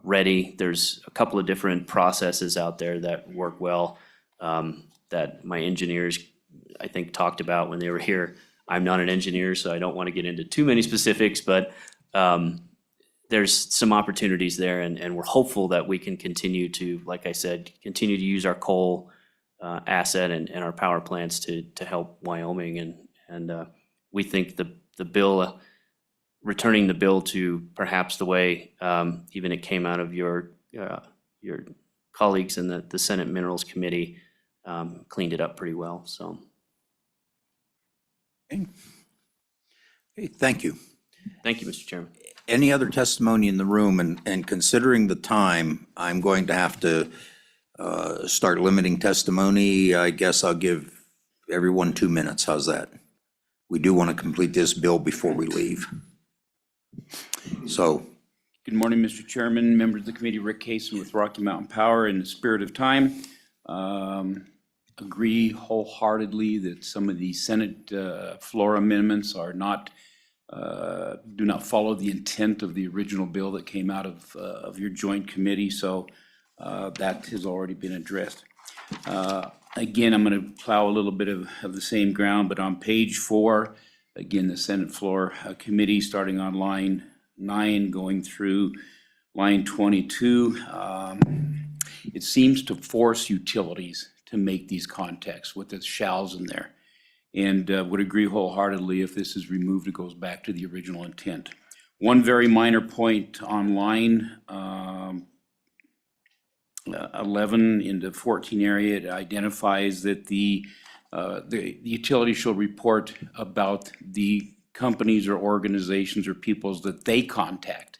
ready. There's a couple of different processes out there that work well that my engineers, I think, talked about when they were here. I'm not an engineer, so I don't want to get into too many specifics, but there's some opportunities there, and we're hopeful that we can continue to, like I said, continue to use our coal asset and our power plants to help Wyoming, and we think the bill, returning the bill to perhaps the way even it came out of your colleagues in the Senate Minerals Committee cleaned it up pretty well, so. Okay, thank you. Thank you, Mr. Chairman. Any other testimony in the room? And considering the time, I'm going to have to start limiting testimony. I guess I'll give everyone 2 minutes. How's that? We do want to complete this bill before we leave. So. Good morning, Mr. Chairman, members of the committee. Rick Cason with Rocky Mountain Power. In the spirit of time, agree wholeheartedly that some of the Senate floor amendments are not, do not follow the intent of the original bill that came out of your joint committee. So that has already been addressed. Again, I'm going to plow a little bit of the same ground, but on page 4, again, the Senate floor committee, starting on line 9, going through line 22, it seems to force utilities to make these contacts with the shalls in there. And would agree wholeheartedly if this is removed, it goes back to the original intent. One very minor point on line 11 into 14 area, it identifies that the utility shall report about the companies or organizations or peoples that they contact.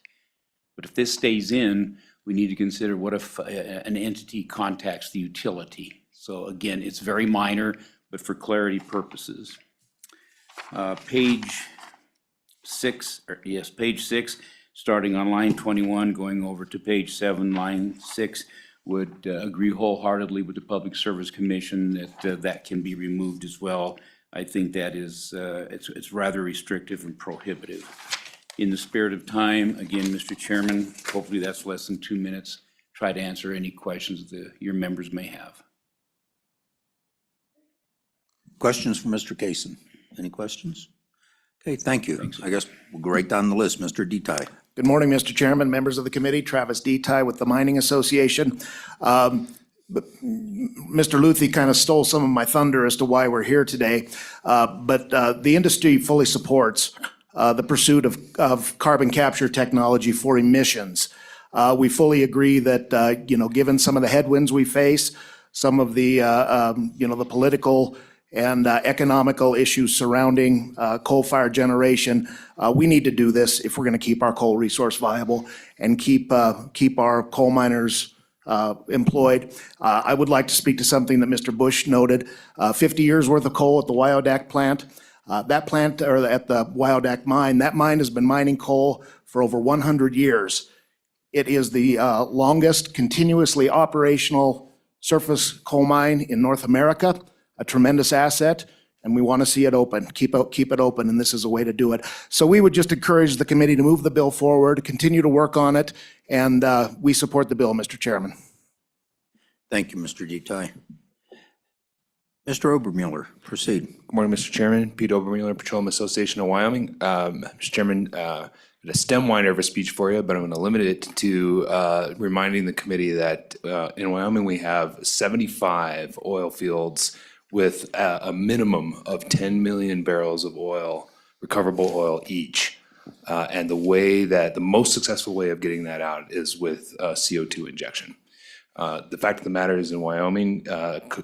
But if this stays in, we need to consider what if an entity contacts the utility. So again, it's very minor, but for clarity purposes. Page 6, page 6, starting on line 21, going over to page 7, line 6, would agree wholeheartedly with the Public Service Commission that that can be removed as well. I think that is, it's rather restrictive and prohibitive. In the spirit of time, again, Mr. Chairman, hopefully that's less than 2 minutes, try to answer any questions that your members may have. Questions for Mr. Kaysen? Any questions? Okay, thank you. I guess we'll go right down the list. Mr. Detai. Good morning, Mr. Chairman, members of the committee. Travis Detai with the Mining Association. Mr. Luthi kind of stole some of my thunder as to why we're here today, but the industry fully supports the pursuit of carbon capture technology for emissions. We fully agree that, given some of the headwinds we face, some of the, the political and economical issues surrounding coal-fired generation, we need to do this if we're going to keep our coal resource viable and keep our coal miners employed. I would like to speak to something that Mr. Bush noted, 50 years worth of coal at the Wyodak plant. That plant, or at the Wyodak mine, that mine has been mining coal for over 100 years. It is the longest continuously operational surface coal mine in North America, a tremendous asset, and we want to see it open, keep it open, and this is a way to do it. So we would just encourage the committee to move the bill forward, continue to work on it, and we support the bill, Mr. Chairman. Thank you, Mr. Detai. Mr. Obermuller, proceed. Good morning, Mr. Chairman. Pete Obermuller, Petroleum Association of Wyoming. Mr. Chairman, a stem winder of a speech for you, but I'm going to limit it to reminding the committee that in Wyoming we have 75 oil fields with a minimum of 10 million barrels of oil, recoverable oil each. And the most successful way of getting that out is with CO2 injection. The fact of the matter is in Wyoming,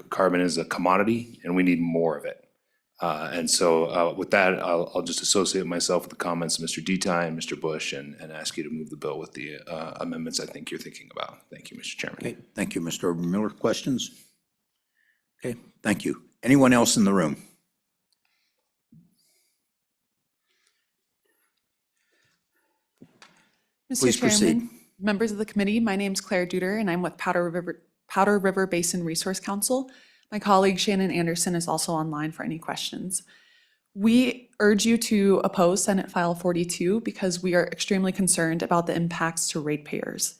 carbon is a commodity and we need more of it. And so with that, I'll just associate myself with the comments of Mr. Detai and Mr. Bush and ask you to move the bill with the amendments I think you're thinking about. Thank you, Mr. Chairman. Okay, thank you, Mr. Obermuller. Questions? Okay, thank you. Anyone else in the room? Please proceed. Members of the committee, my name's Claire Duder, and I'm with Powder River Basin Resource Council. My colleague Shannon Anderson is also online for any questions. We urge you to oppose Senate File 42 because we are extremely concerned about the impacts to ratepayers.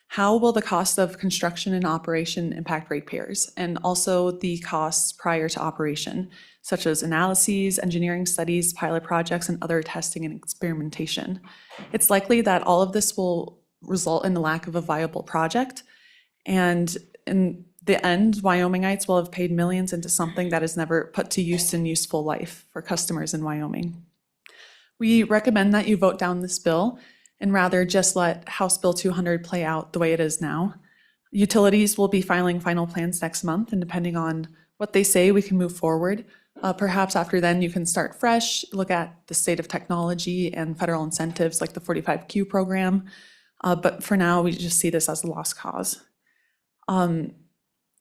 How will the cost of construction and operation impact ratepayers, and also the costs prior to operation, such as analyses, engineering studies, pilot projects, and other testing and experimentation? It's likely that all of this will result in the lack of a viable project, and in the end, Wyomingites will have paid millions into something that is never put to use in useful life for customers in Wyoming. We recommend that you vote down this bill and rather just let House Bill 200 play out the way it is now. Utilities will be filing final plans next month, and depending on what they say, we can move forward. Perhaps after then, you can start fresh, look at the state of technology and federal incentives like the 45Q program. But for now, we just see this as a lost cause. And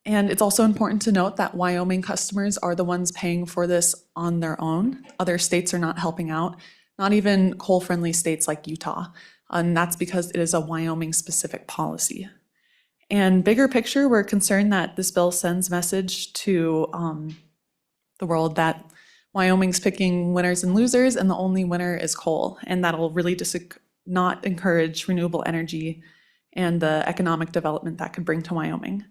it's also important to note that Wyoming customers are the ones paying for this on their own. Other states are not helping out, not even coal-friendly states like Utah. And that's because it is a Wyoming-specific policy. And bigger picture, we're concerned that this bill sends a message to the world that Wyoming's picking winners and losers, and the only winner is coal. And that'll really not encourage renewable energy and the economic development that could bring to Wyoming.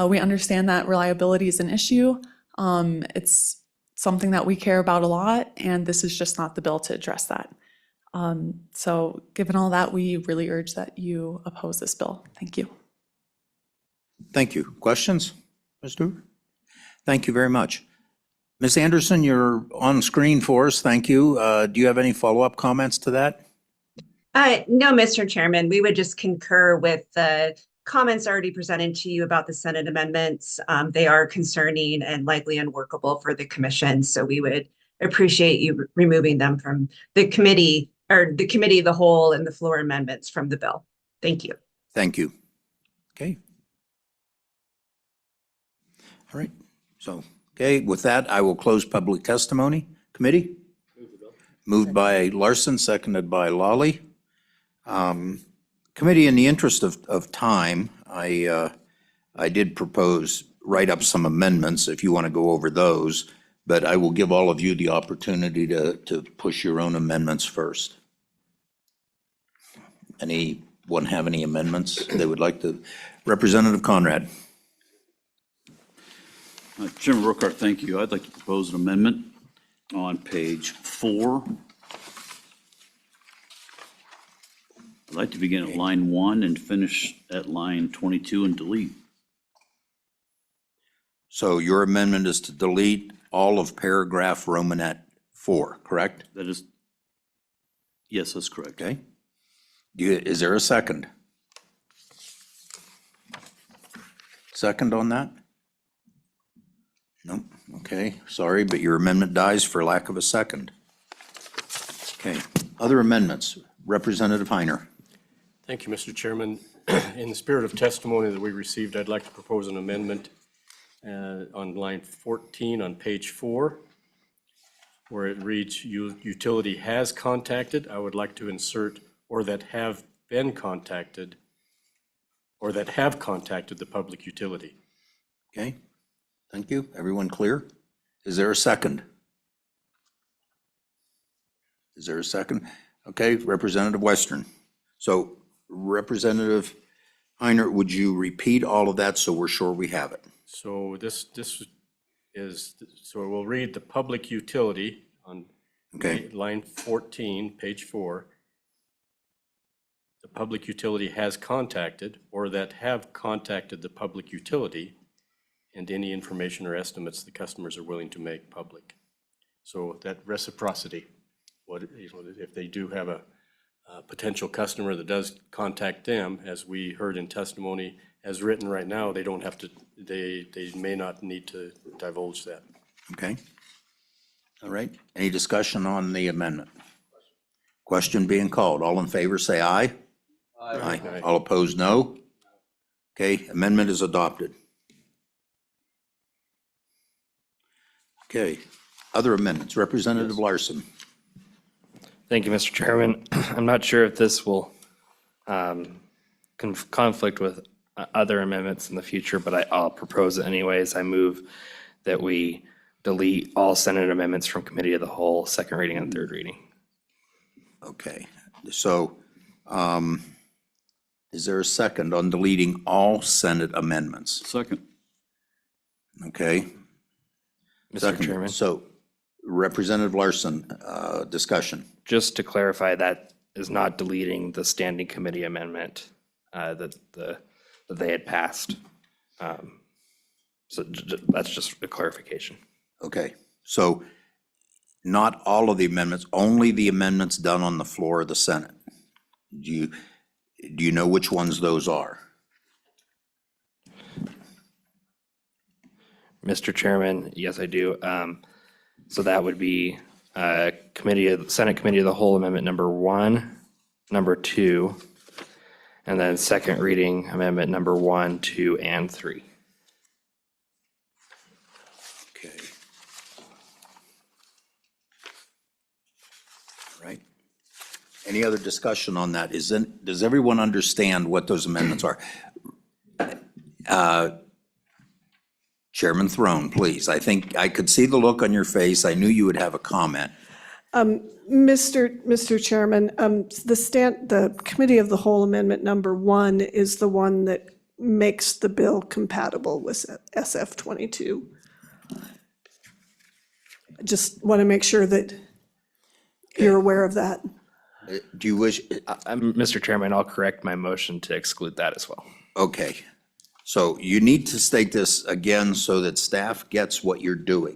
We understand that reliability is an issue. It's something that we care about a lot, and this is just not the bill to address that. So given all that, we really urge that you oppose this bill. Thank you. Thank you. Questions, Mr. Thank you very much. Ms. Anderson, you're on screen for us. Thank you. Do you have any follow-up comments to that? No, Mr. Chairman, we would just concur with the comments already presented to you about the Senate amendments. They are concerning and likely unworkable for the commission. So we would appreciate you removing them from the committee, or the committee of the whole, and the floor amendments from the bill. Thank you. Thank you. Okay. All right. So, okay, with that, I will close public testimony. Committee? Moved by Larson, seconded by Lawley. Committee, in the interest of time, I did propose write up some amendments if you want to go over those. but I will give all of you the opportunity to push your own amendments first. Anyone have any amendments they would like to? Representative Conrad. Chairman Brookhart, thank you. I'd like to propose an amendment on page 4. I'd like to begin at line 1 and finish at line 22 and delete. So your amendment is to delete all of paragraph Romanet 4, correct? That is, yes, that's correct. Okay. Is there a second? Second on that? Nope. Okay, sorry, but your amendment dies for lack of a second. Okay, other amendments. Representative Heiner. Thank you, Mr. Chairman. In the spirit of testimony that we received, I'd like to propose an amendment on line 14 on page 4, where it reads, utility has contacted. I would like to insert, or that have been contacted, or that have contacted the public utility. Okay, thank you. Everyone clear? Is there a second? Is there a second? Okay, Representative Western. So Representative Heiner, would you repeat all of that so we're sure we have it? So this is, so we'll read the public utility on line 14, page 4. The public utility has contacted, or that have contacted the public utility, and any information or estimates the customers are willing to make public. So that reciprocity, if they do have a potential customer that does contact them, as we heard in testimony, as written right now, they don't have to, they may not need to divulge that. Okay. All right. Any discussion on the amendment? Question being called. All in favor, say aye. Aye. Aye. All opposed, no. Okay, amendment is adopted. Okay, other amendments. Representative Larson. Thank you, Mr. Chairman. I'm not sure if this will conflict with other amendments in the future, but I'll propose it anyways. I move that we delete all Senate amendments from committee of the whole, second reading and third reading. Okay, so is there a second on deleting all Senate amendments? Second. Okay. Mr. Second. Chairman. So Representative Larson, discussion. Just to clarify, that is not deleting the standing committee amendment that they had passed. So that's just a clarification. Okay, so not all of the amendments, only the amendments done on the floor of the Senate. Do you know which ones those are? Mr. Chairman, yes, I do. So that would be Senate Committee of the Whole Amendment number 1, number 2, and then second reading amendment number 1, 2, and 3. Okay. All right. Any other discussion on that? Does everyone understand what those amendments are? Chairman Throne, please. I think I could see the look on your face. I knew you would have a comment. Mr. Chairman, the Committee of the Whole Amendment number 1 is the one that makes the bill compatible with SF 22. I just want to make sure that you're aware of that. Do you wish? Mr. Chairman, I'll correct my motion to exclude that as well. Okay. So you need to state this again so that staff gets what you're doing.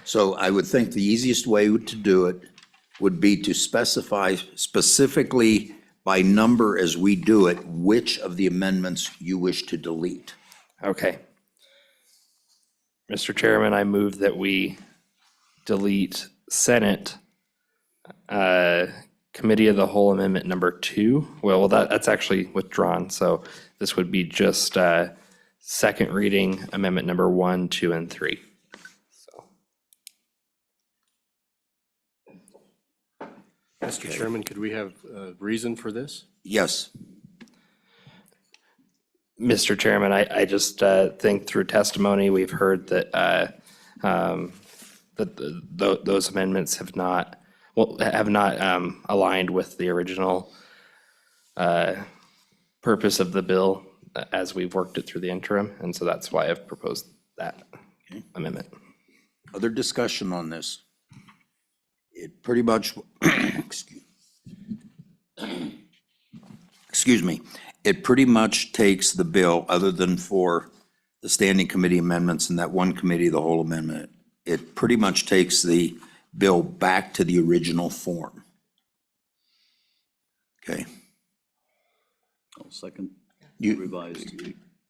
So I would think the easiest way to do it would be to specify specifically by number as we do it, which of the amendments you wish to delete. Okay. Mr. Chairman, I move that we delete Senate Committee of the Whole Amendment number 2. Well, that's actually withdrawn, so this would be just second reading amendment number 1, 2, and 3. Mr. Chairman, could we have a reason for this? Yes. Mr. Chairman, I just think through testimony, we've heard that that those amendments have not, aligned with the original purpose of the bill as we've worked it through the interim, and so that's why I've proposed that amendment. Other discussion on this? It pretty much, excuse me, it pretty much takes the bill, other than for the standing committee amendments and that one committee, the whole amendment, it pretty much takes the bill back to the original form. Okay, I'll second You- revised.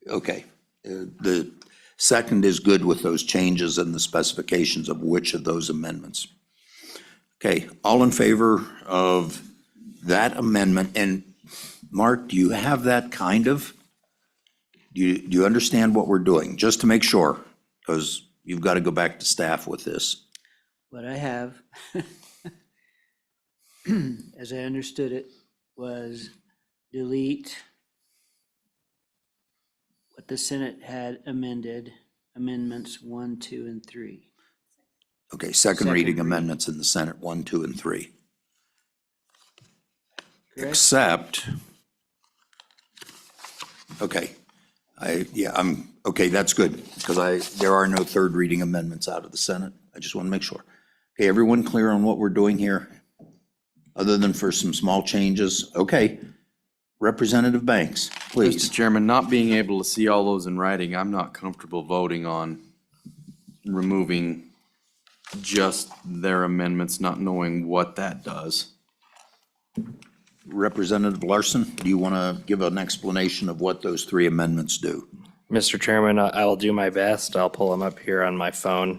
okay. The second is good with those changes and the specifications of which of those amendments. Okay, all in favor of that amendment? And Mark, do you have that kind of? Do you understand what we're doing? Just to make sure, because you've got to go back to staff with this. What I have, as I understood it, was delete what the Senate had amended, amendments 1, 2, and 3. Okay, second Second reading reading. amendments in the Senate, 1, 2, and 3. Correct? Except, okay, okay, that's good, because there are no third reading amendments out of the Senate. I just want to make sure. Okay, everyone clear on what we're doing here? Other than for some small changes? Okay. Representative Banks, please. Mr. Chairman, not being able to see all those in writing, I'm not comfortable voting on removing just their amendments, not knowing what that does. Representative Larson, do you want to give an explanation of what those three amendments do? Mr. Chairman, I will do my best. I'll pull them up here on my phone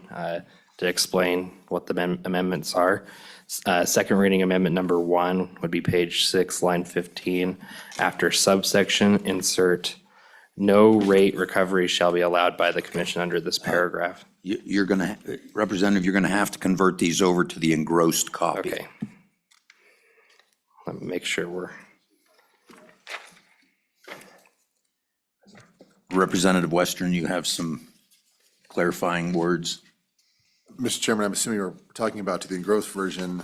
to explain what the amendments are. Second reading amendment number 1 would be page 6, line 15. After subsection, insert, no rate recovery shall be allowed by the commission under this paragraph. You're going to, Representative, you're going to have to convert these over to the engrossed copy. Okay. Let me make sure we're. Representative Western, you have some clarifying words? Mr. Chairman, I'm assuming you're talking about to the engrossed version,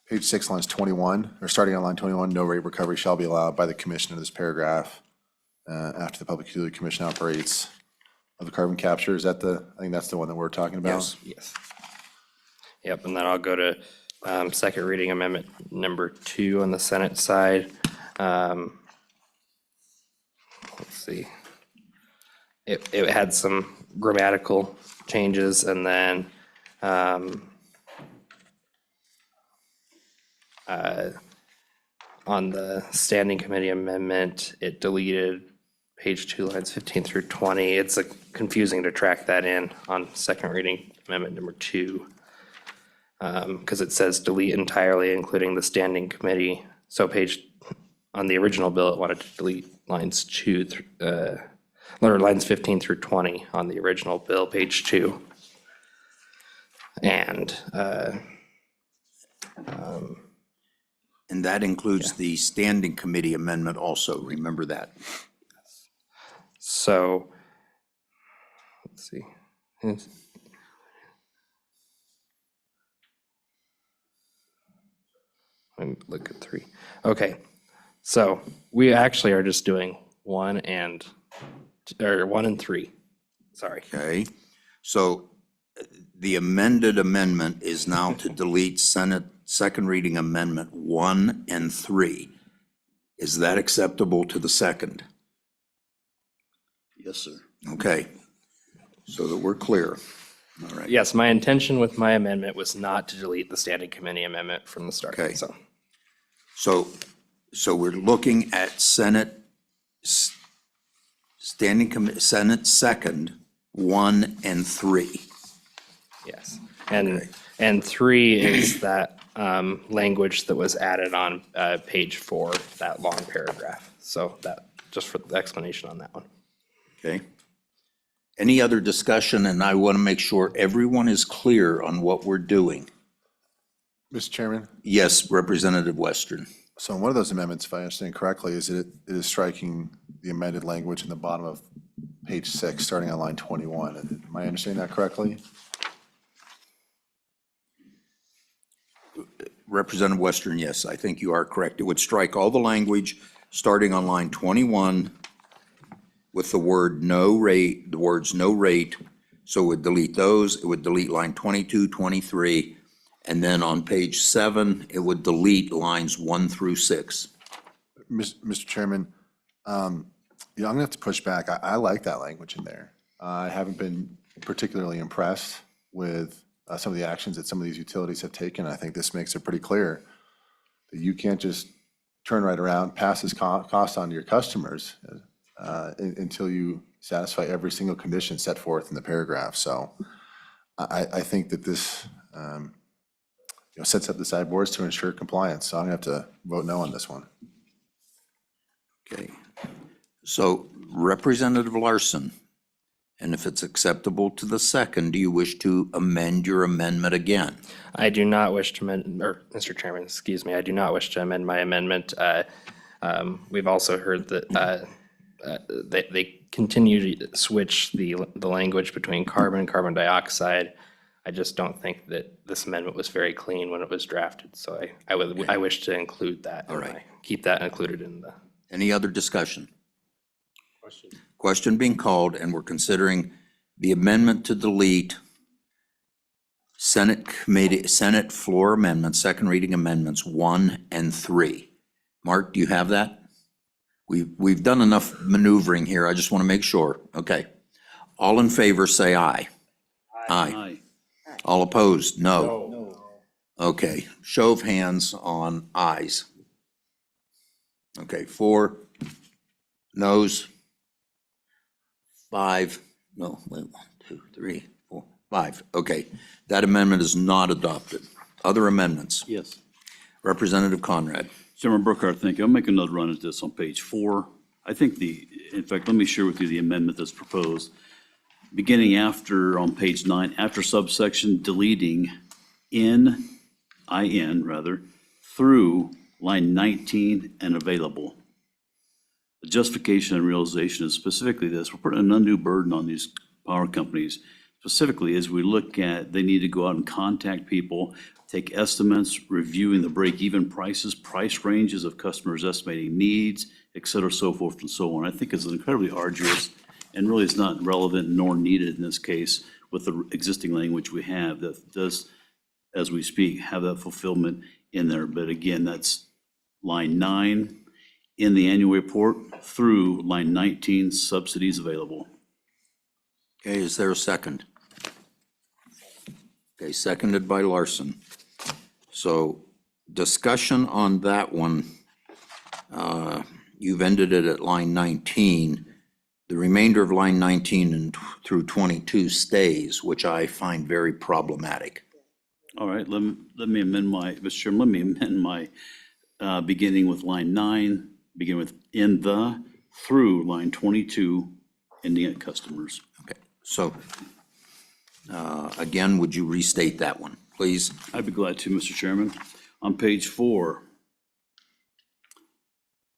page 6, lines 21, or starting on line 21, no rate recovery shall be allowed by the commission of this paragraph after the Public Utility Commission operates of the carbon capture. Is that I think that's the one that we're talking about? Yes. Yep, and then I'll go to second reading amendment number 2 on the Senate side. Let's see. It had some grammatical changes, and then on the standing committee amendment, it deleted page 2, lines 15 through 20. It's confusing to track that in on second reading amendment number 2. Because it says delete entirely, including the standing committee. So on the original bill, it wanted to delete lines 15 through 20 on the original bill, page 2. And that includes the standing committee amendment also, remember that. So, let's see. Let me look at 3. Okay, so we actually are just doing 1 and 3. Sorry. Okay, so the amended amendment is now to delete Senate second reading amendment 1 and 3. Is that acceptable to the second? Yes, sir. Okay, so that we're clear. All right. Yes, my intention with my amendment was not to delete the standing committee amendment from the start. Okay. So we're looking at Senate Senate second, 1 and 3. Yes, and 3 is that language that was added on page 4, that long paragraph. So that, just for the explanation on that one. Okay. Any other discussion? And I want to make sure everyone is clear on what we're doing. Mr. Chairman? Yes, Representative Western. So in one of those amendments, if I understand correctly, is it is striking the amended language in the bottom of page 6, starting on line 21. Am I understanding that correctly? Representative Western, yes, I think you are correct. It would strike all the language starting on line 21 with the word no rate, the words no rate. So it would delete those. It would delete line 22, 23. And then on page 7, it would delete lines 1 through 6. Mr. Chairman, I'm gonna have to push back. I like that language in there. I haven't been particularly impressed with some of the actions that some of these utilities have taken. I think this makes it pretty clear that you can't just turn right around, pass this cost on to your customers until you satisfy every single condition set forth in the paragraph. So I think that this sets up the sideboards to ensure compliance. So I'm gonna have to vote no on this one. Okay. So Representative Larson, and if it's acceptable to the second, do you wish to amend your amendment again? I do not wish to amend, or Mr. Chairman, excuse me, I do not wish to amend my amendment. We've also heard that they continue to switch the language between carbon and carbon dioxide. I just don't think that this amendment was very clean when it was drafted, so I wish to include that. All right. Keep that included in the. Any other discussion? Question being called, and we're considering the amendment to delete Senate floor amendments, second reading amendments 1 and 3. Mark, do you have that? We've done enough maneuvering here. I just want to make sure. Okay. All in favor, say aye. Aye. All opposed, no. Okay. Show of hands on ayes. Okay, 4 noes. 5, no, wait, 1, 2, 3, 4, 5. Okay, that amendment is not adopted. Other amendments? Yes. Representative Conrad. Chairman Brookhart, thank you. I'll make another run at this on page 4. I think in fact, let me share with you the amendment that's proposed. Beginning on page 9, after subsection deleting in through line 19 and available. The justification and realization is specifically this: we're putting an undue burden on these power companies. Specifically, as we look at, they need to go out and contact people, take estimates, reviewing the break-even prices, price ranges of customers' estimating needs, et cetera, so forth and so on. I think it's incredibly arduous, and really it's not relevant nor needed in this case with the existing language we have that does, as we speak, have that fulfillment in there. But again, that's line 9 in the annual report through line 19, subsidies available. Okay, is there a second? Okay, seconded by Larson. So discussion on that one, you've ended it at line 19. The remainder of line 19 and through 22 stays, which I find very problematic. All right, let me amend my, Mr. Chairman, let me amend my beginning with line 9, begin with in the, through line 22, ending at customers. Okay, so again, would you restate that one, please? I'd be glad to, Mr. Chairman. On page 4,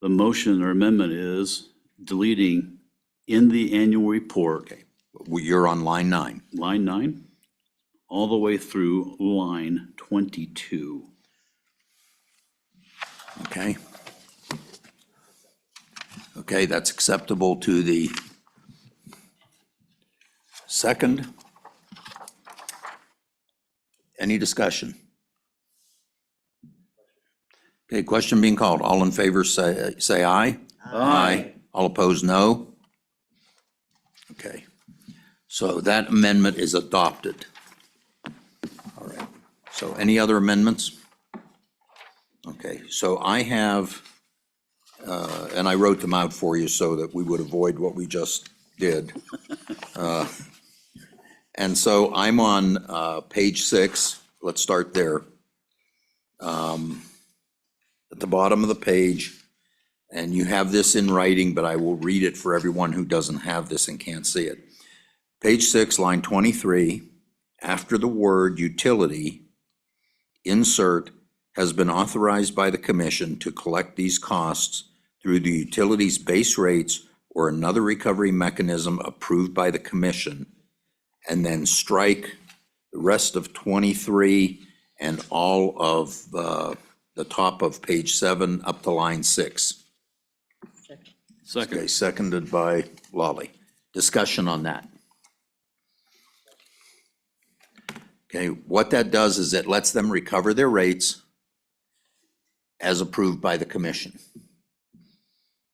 the motion or amendment is deleting in the annual report. Okay, you're on line 9. Line 9, all the way through line 22. Okay. Okay, that's acceptable to the second. Any discussion? Okay, question being called. All in favor, say aye. Aye. All opposed, no. Okay, so that amendment is adopted. All right, so any other amendments? Okay, so I have, and I wrote them out for you so that we would avoid what we just did. And so I'm on page 6. Let's start there. At the bottom of the page, and you have this in writing, but I will read it for everyone who doesn't have this and can't see it. Page 6, line 23, after the word utility, insert has been authorized by the commission to collect these costs through the utility's base rates or another recovery mechanism approved by the commission, and then strike the rest of 23 and all of the top of page 7 up to line 6. Second. Okay, seconded by Lolly. Discussion on that. Okay, what that does is it lets them recover their rates as approved by the commission.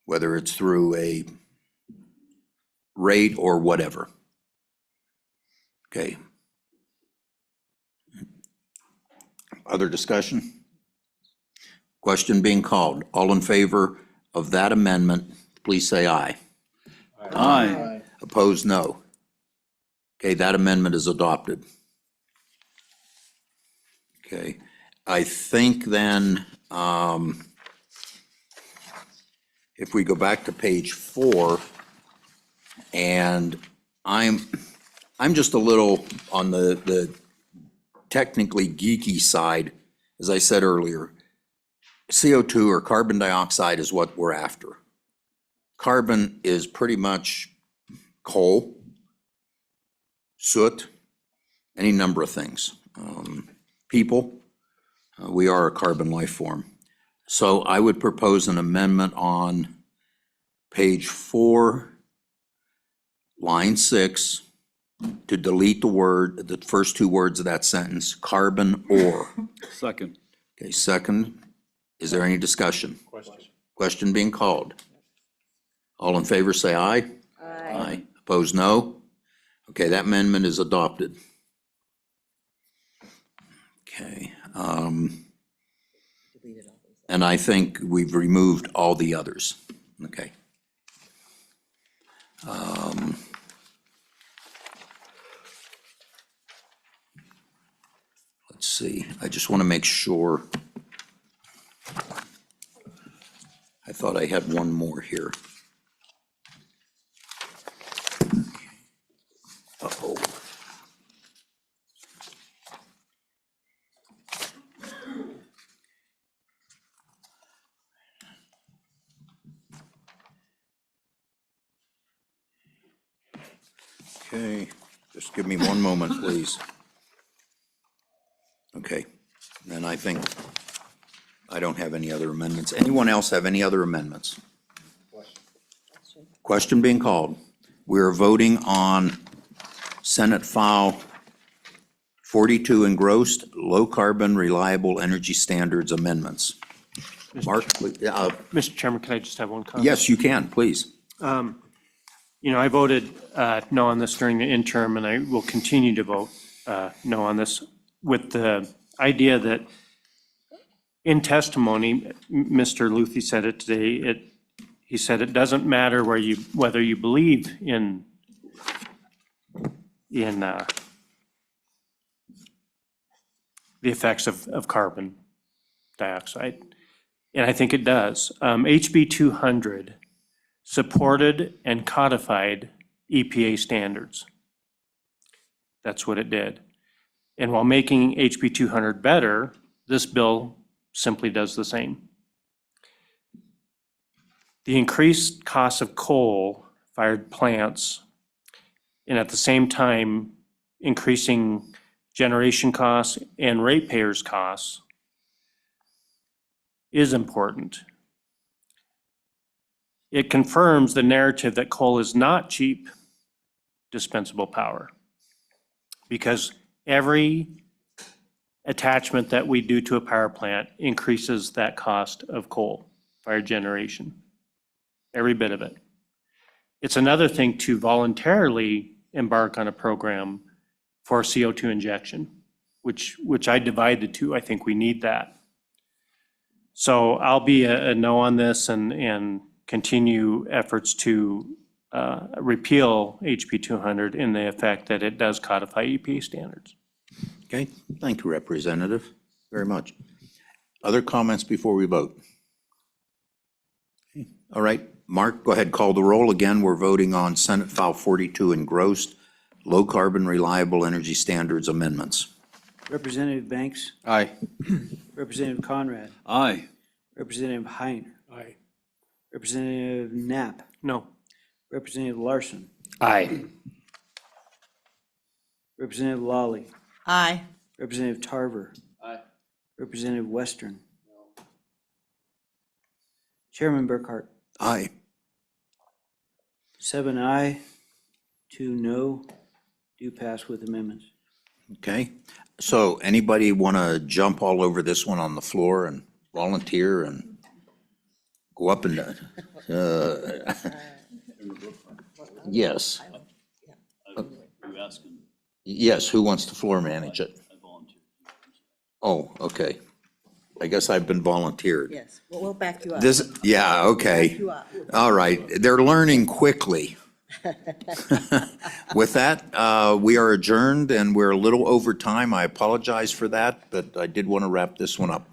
Whether it's through a rate or whatever. Okay. Other discussion? Question being called. All in favor of that amendment, please say aye. Aye. Opposed, no. Okay, that amendment is adopted. Okay, I think then, if we go back to page 4, and I'm just a little on the technically geeky side, as I said earlier. CO2 or carbon dioxide is what we're after. Carbon is pretty much coal, soot, any number of things. People, we are a carbon life form. So I would propose an amendment on page 4, line 6, to delete the first 2 words of that sentence, carbon or. Second. Okay, second. Is there any discussion? Question being called. All in favor, say aye. Aye. Opposed, no. Okay, that amendment is adopted. Okay. And I think we've removed all the others. Okay. Let's see, I just want to make sure. I thought I had one more here. Uh-oh. Okay, just give me one moment, please. Okay, then I think I don't have any other amendments. Anyone else have any other amendments? Question being called. We're voting on Senate File 42 engrossed, low-carbon, reliable energy standards amendments. Mark, Mr. Chairman, can I just have one comment? yes, you can, please. You know, I voted no on this during the interim, and I will continue to vote no on this with the idea that in testimony, Mr. Luthi said it today, he said it doesn't matter whether you believe in the effects of carbon dioxide. And I think it does. HB 200 supported and codified EPA standards. That's what it did. And while making HB 200 better, this bill simply does the same. The increased cost of coal-fired plants, and at the same time, increasing generation costs and ratepayers' costs is important. It confirms the narrative that coal is not cheap, dispensable power. Because every attachment that we do to a power plant increases that cost of coal-fired generation. Every bit of it. It's another thing to voluntarily embark on a program for CO2 injection, which I divide the two. I think we need that. So I'll be a no on this and continue efforts to repeal HB 200 in the effect that it does codify EPA standards. Okay, thank you, Representative, very much. Other comments before we vote? Okay. All right, Mark, go ahead, call the roll. Again, we're voting on Senate File 42 engrossed, low-carbon reliable energy standards amendments. Representative Banks, Aye. Representative Conrad, Aye. Representative Heiner, Aye. Representative Knapp, No. Representative Larson, Aye. Representative Lawley, Aye. Representative Tarver, Aye. Representative Western. Chairman Burkhart. Aye. 7 aye, 2 no, do pass with amendments. Okay, so anybody want to jump all over this one on the floor and volunteer and go up and, yes. Yes, who wants to floor manage it? Oh, okay. I guess I've been volunteered. Yes, well, we'll back you up. This, yeah, okay. You up. All right, they're learning quickly. With that, we are adjourned and we're a little over time. I apologize for that, but I did want to wrap this one up.